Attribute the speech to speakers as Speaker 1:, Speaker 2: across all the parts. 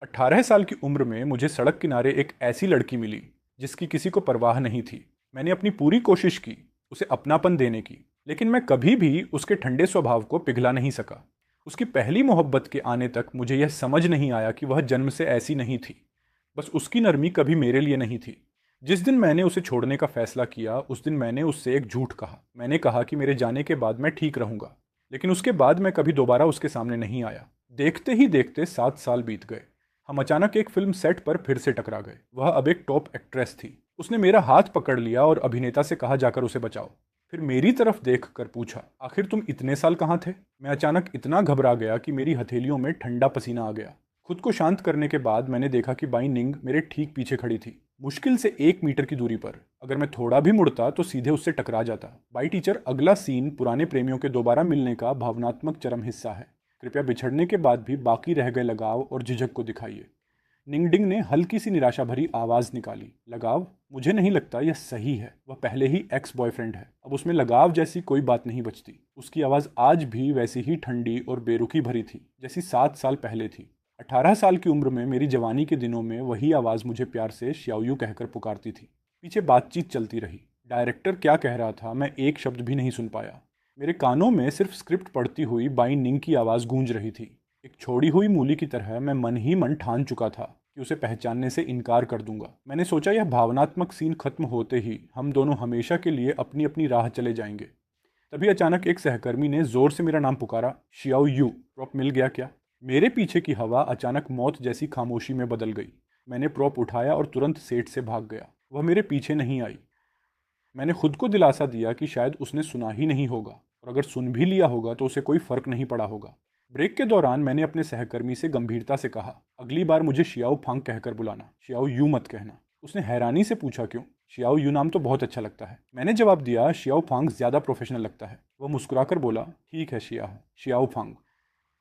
Speaker 1: 18 साल की उम्र में मुझे सड़क किनारे एक ऐसी लड़की मिली जिसकी किसी को परवाह नहीं थी। मैंने अपनी पूरी कोशिश की उसे अपनापन देने की, लेकिन मैं कभी भी उसके ठंडे स्वभाव को पिघला नहीं सका। उसकी पहली मोहब्बत के आने तक मुझे यह समझ नहीं आया कि वह जन्म से ऐसी नहीं थी। बस उसकी नरमी कभी मेरे लिए नहीं थी। जिस दिन मैंने उसे छोड़ने का फैसला किया उस दिन मैंने उससे एक झूठ कहा। मैंने कहा कि मेरे जाने के बाद मैं ठीक रहूंगा, लेकिन उसके बाद मैं कभी दोबारा उसके सामने नहीं आया। देखते ही देखते 7 साल बीत गए। हम अचानक एक फिल्म सेट पर फिर से टकरा गए। वह अब एक टॉप एक्ट्रेस थी। उसने मेरा हाथ पकड़ लिया और अभिनेता से कहा, जाकर उसे बचाओ। फिर मेरी तरफ देख कर पूछा, आखिर तुम इतने साल कहाँ थे? मैं अचानक इतना घबरा गया कि मेरी हथेलियों में ठंडा पसीना आ गया। खुद को शांत करने के बाद मैंने देखा कि बाई निंग मेरे ठीक पीछे खड़ी थी, मुश्किल से 1 मीटर की दूरी पर। अगर मैं थोड़ा भी मुड़ता तो सीधे उससे टकरा जाता। बाई टीचर, अगला सीन पुराने प्रेमियों के दोबारा मिलने का भावनात्मक चरम हिस्सा है। कृपया बिछड़ने के बाद भी बाकी रह गए लगाव और झिझक को दिखाइए। निंगडिंग ने हल्की सी निराशा भरी आवाज निकाली। लगाव? मुझे नहीं लगता यह सही है। वह पहले ही एक्स बॉयफ्रेंड है, अब उसमें लगाव जैसी कोई बात नहीं बचती। उसकी आवाज आज भी वैसी ही ठंडी और बेरुखी भरी थी जैसी 7 साल पहले थी। 18 साल की उम्र में मेरी जवानी के दिनों में वही आवाज मुझे प्यार से श्याओयू कहकर पुकारती थी। पीछे बातचीत चलती रही। डायरेक्टर क्या कह रहा था मैं एक शब्द भी नहीं सुन पाया। मेरे कानों में सिर्फ स्क्रिप्ट पढ़ती हुई बाई निंग की आवाज गूंज रही थी। एक छोड़ी हुई मूली की तरह मैं मन ही मन ठान चुका था कि उसे पहचानने से इनकार कर दूंगा। मैंने सोचा यह भावनात्मक सीन खत्म होते ही हम दोनों हमेशा के लिए अपनी अपनी राह चले जाएंगे। तभी अचानक एक सहकर्मी ने जोर से मेरा नाम पुकारा, शियाओ यू। प्रॉप मिल गया क्या? मेरे पीछे की हवा अचानक मौत जैसी खामोशी में बदल गई। मैंने प्रॉप उठाया और तुरंत सेट से भाग गया। वह मेरे पीछे नहीं आई। मैंने खुद को दिलासा दिया कि शायद उसने सुना ही नहीं होगा, और अगर सुन भी लिया होगा तो उसे कोई फर्क नहीं पड़ा होगा। ब्रेक के दौरान मैंने अपने सहकर्मी से गंभीरता से कहा, अगली बार मुझे शियाओ फांग कहकर बुलाना, शियाओ यू मत कहना। उसने हैरानी से पूछा, क्यों? शियाओ यू नाम तो बहुत अच्छा लगता है। मैंने जवाब दिया, शियाओ फांग ज्यादा प्रोफेशनल लगता है। वह मुस्कुराकर बोला, ठीक है शियाओ फांग।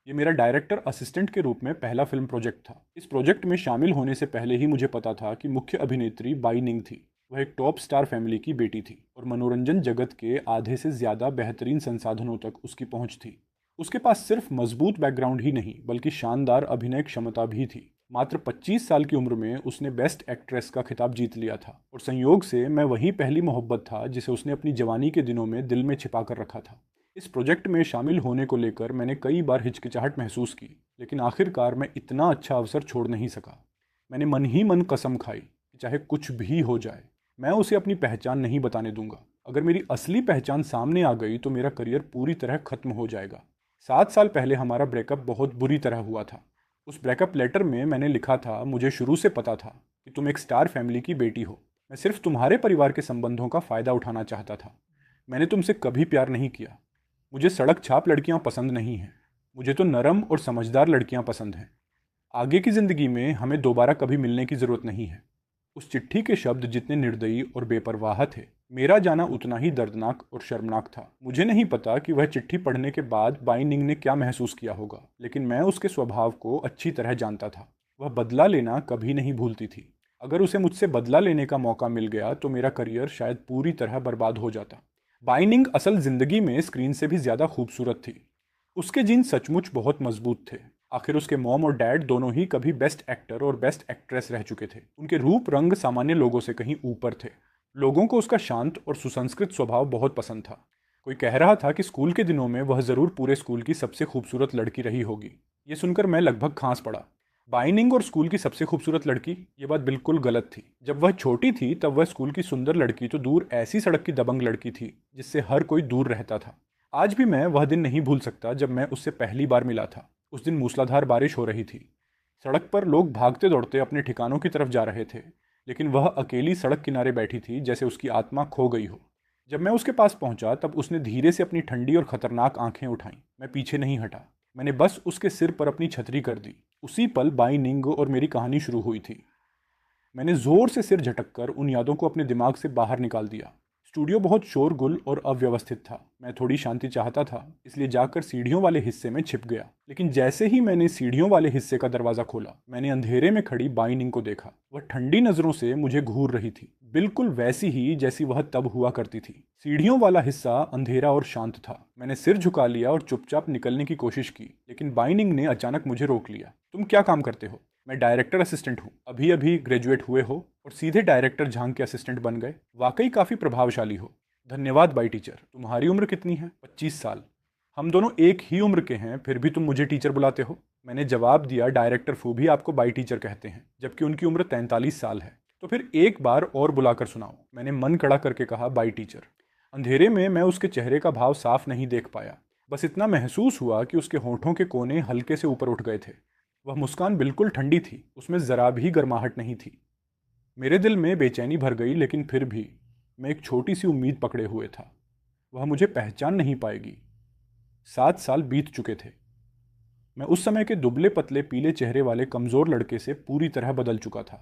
Speaker 1: ये मेरा डायरेक्टर असिस्टेंट के रूप में पहला फिल्म प्रोजेक्ट था। इस प्रोजेक्ट में शामिल होने से पहले ही मुझे पता था कि मुख्य अभिनेत्री बाई निंग थी। वह एक टॉप स्टार फैमिली की बेटी थी और मनोरंजन जगत के आधे से ज्यादा बेहतरीन संसाधनों तक उसकी पहुंच थी। उसके पास सिर्फ मजबूत बैकग्राउंड ही नहीं बल्कि शानदार अभिनय क्षमता भी थी। मात्र 25 साल की उम्र में उसने बेस्ट एक्ट्रेस का खिताब जीत लिया था, और संयोग से मैं वही पहली मोहब्बत था जिसे उसने अपनी जवानी के दिनों में दिल में छिपा कर रखा था। इस प्रोजेक्ट में शामिल होने को लेकर मैंने कई बार हिचकिचाहट महसूस की, लेकिन आखिरकार मैं इतना अच्छा अवसर छोड़ नहीं सका। मैंने मन ही मन कसम खाई कि चाहे कुछ भी हो जाए मैं उसे अपनी पहचान नहीं बताने दूंगा। अगर मेरी असली पहचान सामने आ गई तो मेरा करियर पूरी तरह खत्म हो जाएगा। 7 साल पहले हमारा ब्रेकअप बहुत बुरी तरह हुआ था। उस ब्रेकअप लेटर में मैंने लिखा था, मुझे शुरू से पता था कि तुम एक स्टार फैमिली की बेटी हो। मैं सिर्फ तुम्हारे परिवार के संबंधों का फ़ायदा उठाना चाहता था। मैंने तुमसे कभी प्यार नहीं किया। मुझे सड़क छाप लड़कियां पसंद नहीं हैं। मुझे तो नरम और समझदार लड़कियां पसंद हैं। आगे की ज़िंदगी में हमें दोबारा कभी मिलने की ज़रूरत नहीं है। उस चिट्ठी के शब्द जितने निर्दयी और बेपरवाह थे, मेरा जाना उतना ही दर्दनाक और शर्मनाक था। मुझे नहीं पता कि वह चिट्ठी पढ़ने के बाद बाई निंग ने क्या महसूस किया होगा, लेकिन मैं उसके स्वभाव को अच्छी तरह जानता था। वह बदला लेना कभी नहीं भूलती थी। अगर उसे मुझसे बदला लेने का मौका मिल गया तो मेरा करियर शायद पूरी तरह बर्बाद हो जाता। बाई निंग असल जिंदगी में स्क्रीन से भी ज्यादा खूबसूरत थी। उसके जीन सचमुच बहुत मजबूत थे। आखिर उसके मॉम और डैड दोनों ही कभी बेस्ट एक्टर और बेस्ट एक्ट्रेस रह चुके थे। उनके रूप रंग सामान्य लोगों से कहीं ऊपर थे। लोगों को उसका शांत और सुसंस्कृत स्वभाव बहुत पसंद था। कोई कह रहा था कि स्कूल के दिनों में वह जरूर पूरे स्कूल की सबसे खूबसूरत लड़की रही होगी। ये सुनकर मैं लगभग खांस पड़ा। बाइनिंग और स्कूल की सबसे खूबसूरत लड़की, ये बात बिल्कुल गलत थी। जब वह छोटी थी तब वह स्कूल की सुंदर लड़की तो दूर, ऐसी सड़क की दबंग लड़की थी जिससे हर कोई दूर रहता था। आज भी मैं वह दिन नहीं भूल सकता जब मैं उससे पहली बार मिला था। उस दिन मूसलाधार बारिश हो रही थी। सड़क पर लोग भागते दौड़ते अपने ठिकानों की तरफ जा रहे थे, लेकिन वह अकेली सड़क किनारे बैठी थी जैसे उसकी आत्मा खो गई हो। जब मैं उसके पास पहुंचा तब उसने धीरे से अपनी ठंडी और खतरनाक आंखें उठाईं। मैं पीछे नहीं हटा। मैंने बस उसके सिर पर अपनी छतरी कर दी। उसी पल बाई निंग और मेरी कहानी शुरू हुई थी। मैंने जोर से सिर झटककर उन यादों को अपने दिमाग से बाहर निकाल दिया। स्टूडियो बहुत शोरगुल और अव्यवस्थित था। मैं थोड़ी शांति चाहता था, इसलिए जाकर सीढ़ियों वाले हिस्से में छिप गया। लेकिन जैसे ही मैंने सीढ़ियों वाले हिस्से का दरवाजा खोला, मैंने अंधेरे में खड़ी बाइनिंग को देखा। वह ठंडी नजरों से मुझे घूर रही थी, बिल्कुल वैसी ही जैसी वह तब हुआ करती थी। सीढ़ियों वाला हिस्सा अंधेरा और शांत था। मैंने सिर झुका लिया और चुपचाप निकलने की कोशिश की, लेकिन बाइनिंग ने अचानक मुझे रोक लिया। तुम क्या काम करते हो? मैं डायरेक्टर असिस्टेंट हूँ, अभी अभी ग्रेजुएट हुए हो और सीधे डायरेक्टर झांग के असिस्टेंट बन गए, वाकई काफ़ी प्रभावशाली हो। धन्यवाद बाई टीचर। तुम्हारी उम्र कितनी है? 25 साल। हम दोनों एक ही उम्र के हैं, फिर भी तुम मुझे टीचर बुलाते हो। मैंने जवाब दिया, डायरेक्टर फू भी आपको बाई टीचर कहते हैं, जबकि उनकी उम्र 43 साल है। तो फिर एक बार और बुलाकर सुनाओ, मैंने मन कड़ा करके कहा, बाई टीचर। अंधेरे में मैं उसके चेहरे का भाव साफ नहीं देख पाया, बस इतना महसूस हुआ कि उसके होठों के कोने हल्के से ऊपर उठ गए थे। वह मुस्कान बिल्कुल ठंडी थी, उसमें जरा भी गर्माहट नहीं थी। मेरे दिल में बेचैनी भर गई, लेकिन फिर भी मैं एक छोटी सी उम्मीद पकड़े हुए था। वह मुझे पहचान नहीं पाएगी। 7 साल बीत चुके थे। मैं उस समय के दुबले पतले पीले चेहरे वाले कमजोर लड़के से पूरी तरह बदल चुका था।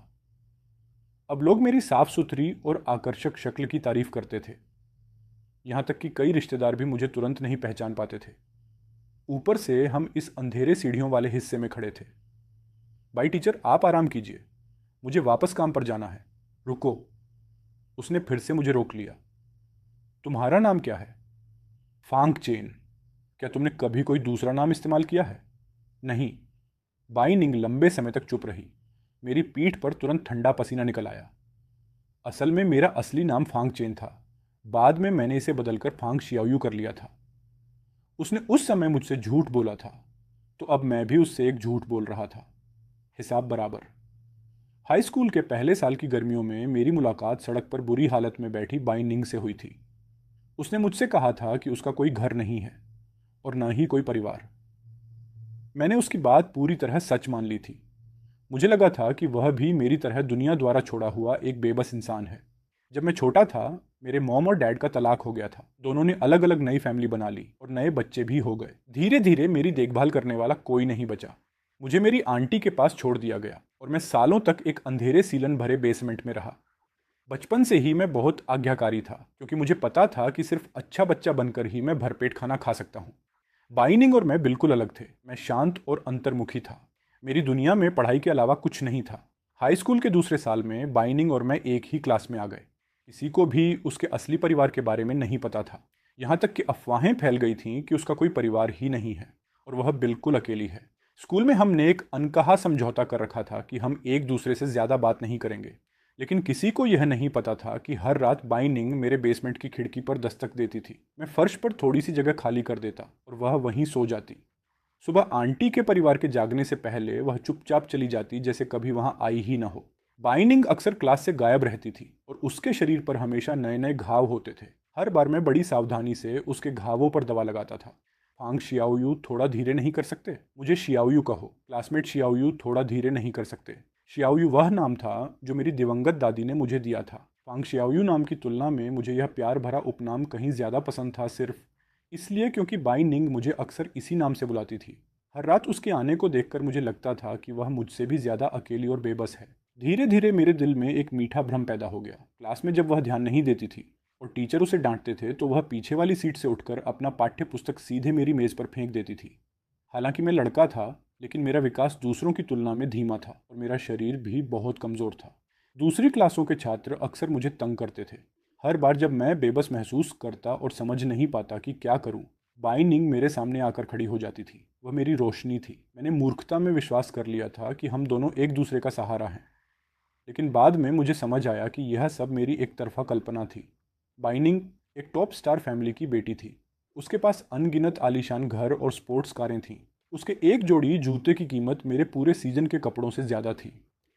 Speaker 1: अब लोग मेरी साफ सुथरी और आकर्षक शक्ल की तारीफ करते थे। यहाँ तक कि कई रिश्तेदार भी मुझे तुरंत नहीं पहचान पाते थे। ऊपर से हम इस अंधेरे सीढ़ियों वाले हिस्से में खड़े थे। बाई टीचर, आप आराम कीजिए, मुझे वापस काम पर जाना है। रुको, उसने फिर से मुझे रोक लिया। तुम्हारा नाम क्या है? फांग चेन। क्या तुमने कभी कोई दूसरा नाम इस्तेमाल किया है? नहीं। बाई निंग लंबे समय तक चुप रही। मेरी पीठ पर तुरंत ठंडा पसीना निकल आया। असल में मेरा असली नाम फांग चेन था, बाद में मैंने इसे बदलकर फांग शियाओयू कर लिया था। उसने उस समय मुझसे झूठ बोला था, तो अब मैं भी उससे एक झूठ बोल रहा था, हिसाब बराबर। हाई स्कूल के पहले साल की गर्मियों में मेरी मुलाकात सड़क पर बुरी हालत में बैठी बाई निंग से हुई थी। उसने मुझसे कहा था कि उसका कोई घर नहीं है और न ही कोई परिवार। मैंने उसकी बात पूरी तरह सच मान ली थी। मुझे लगा था कि वह भी मेरी तरह दुनिया द्वारा छोड़ा हुआ एक बेबस इंसान है। जब मैं छोटा था, मेरे मॉम और डैड का तलाक हो गया था। दोनों ने अलग अलग नई फैमिली बना ली और नए बच्चे भी हो गए। धीरे धीरे मेरी देखभाल करने वाला कोई नहीं बचा। मुझे मेरी आंटी के पास छोड़ दिया गया और मैं सालों तक एक अंधेरे सीलन भरे बेसमेंट में रहा। बचपन से ही मैं बहुत आज्ञाकारी था, क्योंकि मुझे पता था कि सिर्फ अच्छा बच्चा बनकर ही मैं भरपेट खाना खा सकता हूँ। बाइनिंग और मैं बिल्कुल अलग थे। मैं शांत और अंतर्मुखी था। मेरी दुनिया में पढ़ाई के अलावा कुछ नहीं था। हाई स्कूल के दूसरे साल में बाइनिंग और मैं एक ही क्लास में आ गए। किसी को भी उसके असली परिवार के बारे में नहीं पता था। यहाँ तक कि अफवाहें फैल गई थीं कि उसका कोई परिवार ही नहीं है और वह बिल्कुल अकेली है। स्कूल में हमने एक अनकहा समझौता कर रखा था कि हम एक दूसरे से ज़्यादा बात नहीं करेंगे, लेकिन किसी को यह नहीं पता था कि हर रात बाइनिंग मेरे बेसमेंट की खिड़की पर दस्तक देती थी। मैं फर्श पर थोड़ी सी जगह खाली कर देता और वह वहीं सो जाती। सुबह आंटी के परिवार के जागने से पहले वह चुपचाप चली जाती, जैसे कभी वहां आई ही ना हो। बाइनिंग अक्सर क्लास से गायब रहती थी और उसके शरीर पर हमेशा नए नए घाव होते थे। हर बार मैं बड़ी सावधानी से उसके घावों पर दवा लगाता था। फांग शियाओयू, थोड़ा धीरे नहीं कर सकते? मुझे शियाओयू कहो। क्लासमेट शियाओयू, थोड़ा धीरे नहीं कर सकते? शियाओयू वह नाम था जो मेरी दिवंगत दादी ने मुझे दिया था। फांग शियाओयू नाम की तुलना में मुझे यह प्यार भरा उपनाम कहीं ज़्यादा पसंद था, सिर्फ इसलिए क्योंकि बाई निंग मुझे अक्सर इसी नाम से बुलाती थी। हर रात उसके आने को देखकर मुझे लगता था कि वह मुझसे भी ज़्यादा अकेली और बेबस है। धीरे धीरे मेरे दिल में एक मीठा भ्रम पैदा हो गया। क्लास में जब वह ध्यान नहीं देती थी और टीचर उसे डांटते थे, तो वह पीछे वाली सीट से उठकर अपना पाठ्य पुस्तक सीधे मेरी मेज़ पर फेंक देती थी। हालांकि मैं लड़का था, लेकिन मेरा विकास दूसरों की तुलना में धीमा था और मेरा शरीर भी बहुत कमज़ोर था। दूसरी क्लासों के छात्र अक्सर मुझे तंग करते थे। हर बार जब मैं बेबस महसूस करता और समझ नहीं पाता कि क्या करूं, बाइनिंग मेरे सामने आकर खड़ी हो जाती थी। वह मेरी रोशनी थी। मैंने मूर्खता में विश्वास कर लिया था कि हम दोनों एक दूसरे का सहारा हैं, लेकिन बाद में मुझे समझ आया कि यह सब मेरी एक तरफा कल्पना थी। बाइनिंग एक टॉप स्टार फैमिली की बेटी थी। उसके पास अनगिनत आलीशान घर और स्पोर्ट्स कारें थीं। उसके एक जोड़ी जूते की कीमत मेरे पूरे सीजन के कपड़ों से ज़्यादा थी।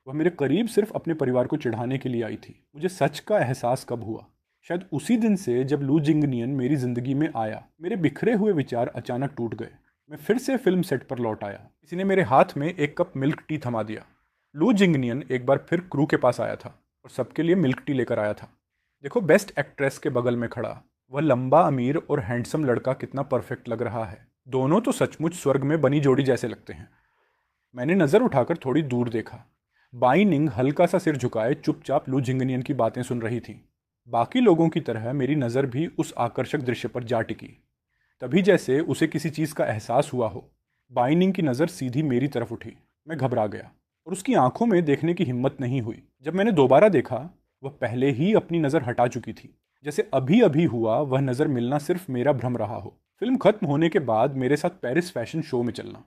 Speaker 1: वह मेरे करीब सिर्फ अपने परिवार को चिढ़ाने के लिए आई थी। मुझे सच का एहसास कब हुआ? शायद उसी दिन से जब लू जिंगनियन मेरी ज़िंदगी में आया। मेरे बिखरे हुए विचार अचानक टूट गए। मैं फिर से फिल्म सेट पर लौट आया। किसी ने मेरे हाथ में एक कप मिल्क टी थमा दिया। लू जिंगनियन एक बार फिर क्रू के पास आया था और सबके लिए मिल्क टी लेकर आया था। देखो, बेस्ट एक्ट्रेस के बगल में खड़ा वह लंबा, अमीर और हैंडसम लड़का कितना परफेक्ट लग रहा है। दोनों तो सचमुच स्वर्ग में बनी जोड़ी जैसे लगते हैं। मैंने नज़र उठाकर थोड़ी दूर देखा। बाइनिंग हल्का सा सिर झुकाए चुपचाप लू जिंगनियन की बातें सुन रही थी। बाकी लोगों की तरह मेरी नज़र भी उस आकर्षक दृश्य पर जा टिकी। तभी जैसे उसे किसी चीज़ का एहसास हुआ हो, बाइनिंग की नज़र सीधी मेरी तरफ उठी। मैं घबरा गया और उसकी आंखों में देखने की हिम्मत नहीं हुई। जब मैंने दोबारा देखा, वह पहले ही अपनी नज़र हटा चुकी थी। जैसे अभी अभी हुआ वह नज़र मिलना सिर्फ मेरा भ्रम रहा हो। फिल्म खत्म होने के बाद मेरे साथ पेरिस फैशन शो में चलना।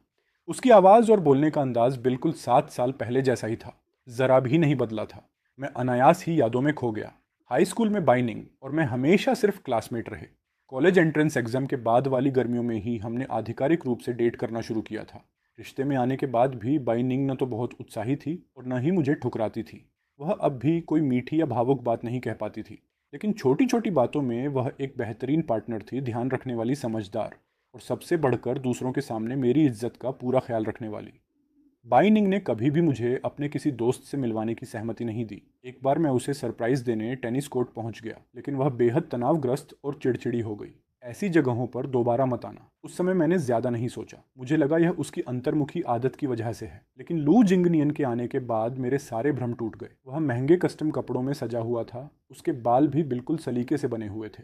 Speaker 1: उसकी आवाज़ और बोलने का अंदाज बिल्कुल 7 साल पहले जैसा ही था, ज़रा भी नहीं बदला था। मैं अनायास ही यादों में खो गया। हाई स्कूल में बाइनिंग और मैं हमेशा सिर्फ क्लासमेट रहे। कॉलेज एंट्रेंस एग्जाम के बाद वाली गर्मियों में ही हमने आधिकारिक रूप से डेट करना शुरू किया था। रिश्ते में आने के बाद भी बाइनिंग न तो बहुत उत्साही थी और न ही मुझे ठुकराती थी। वह अब भी कोई मीठी या भावुक बात नहीं कह पाती थी, लेकिन छोटी छोटी बातों में वह एक बेहतरीन पार्टनर थी, ध्यान रखने वाली, समझदार और सबसे बढ़कर दूसरों के सामने मेरी इज्जत का पूरा ख्याल रखने वाली। बाइनिंग ने कभी भी मुझे अपने किसी दोस्त से मिलवाने की सहमति नहीं दी। एक बार मैं उसे सरप्राइज देने टेनिस कोर्ट पहुंच गया, लेकिन वह बेहद तनावग्रस्त और चिड़चिड़ी हो गई। ऐसी जगहों पर दोबारा मत आना। उस समय मैंने ज्यादा नहीं सोचा, मुझे लगा यह उसकी अंतर्मुखी आदत की वजह से है। लेकिन लू जिंगनियन के आने के बाद मेरे सारे भ्रम टूट गए। वह महंगे कस्टम कपड़ों में सजा हुआ था, उसके बाल भी बिल्कुल सलीके से बने हुए थे।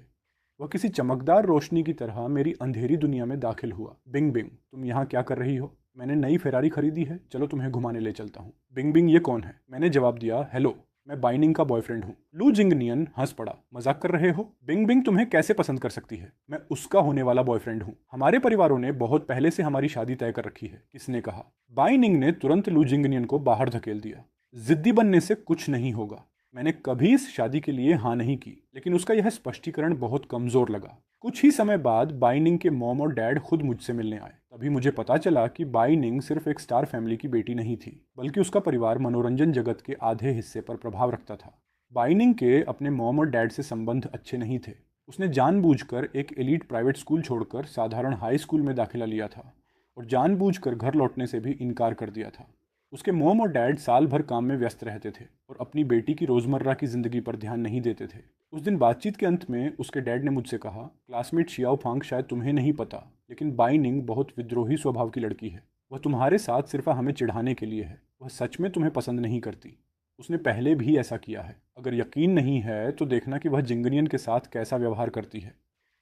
Speaker 1: वह किसी चमकदार रोशनी की तरह मेरी अंधेरी दुनिया में दाखिल हुआ। बिंग बिंग, तुम यहाँ क्या कर रही हो? मैंने नई फेरारी खरीदी है, चलो तुम्हें घुमाने ले चलता हूँ। बिंग बिंग, ये कौन है? मैंने जवाब दिया, हेलो, मैं बाइनिंग का बॉयफ्रेंड हूँ। लू जिंगनियन हंस पड़ा, मजाक कर रहे हो? बिंग बिंग तुम्हें कैसे पसंद कर सकती है? मैं उसका होने वाला बॉयफ्रेंड हूँ। हमारे परिवारों ने बहुत पहले से हमारी शादी तय कर रखी है। किसने कहा? बाइनिंग ने तुरंत लू जिंगनियन को बाहर धकेल दिया। जिद्दी बनने से कुछ नहीं होगा। मैंने कभी इस शादी के लिए हाँ नहीं की, लेकिन उसका यह स्पष्टीकरण बहुत कमजोर लगा। कुछ ही समय बाद बाइनिंग के मॉम और डैड खुद मुझसे मिलने आए। तभी मुझे पता चला कि बाइनिंग सिर्फ एक स्टार फैमिली की बेटी नहीं थी, बल्कि उसका परिवार मनोरंजन जगत के आधे हिस्से पर प्रभाव रखता था। बाइनिंग के अपने मॉम और डैड से संबंध अच्छे नहीं थे। उसने जानबूझकर एक एलीट प्राइवेट स्कूल छोड़कर साधारण हाई स्कूल में दाखिला लिया था और जानबूझकर घर लौटने से भी इनकार कर दिया था। उसके मॉम और डैड साल भर काम में व्यस्त रहते थे और अपनी बेटी की रोज़मर्रा की ज़िंदगी पर ध्यान नहीं देते थे। उस दिन बातचीत के अंत में उसके डैड ने मुझसे कहा, क्लासमेट शियाओ फांग, शायद तुम्हें नहीं पता, लेकिन बाइनिंग बहुत विद्रोही स्वभाव की लड़की है। वह तुम्हारे साथ सिर्फ हमें चिढ़ाने के लिए है। वह सच में तुम्हें पसंद नहीं करती। उसने पहले भी ऐसा किया है। अगर यकीन नहीं है तो देखना कि वह जिंगनियन के साथ कैसा व्यवहार करती है।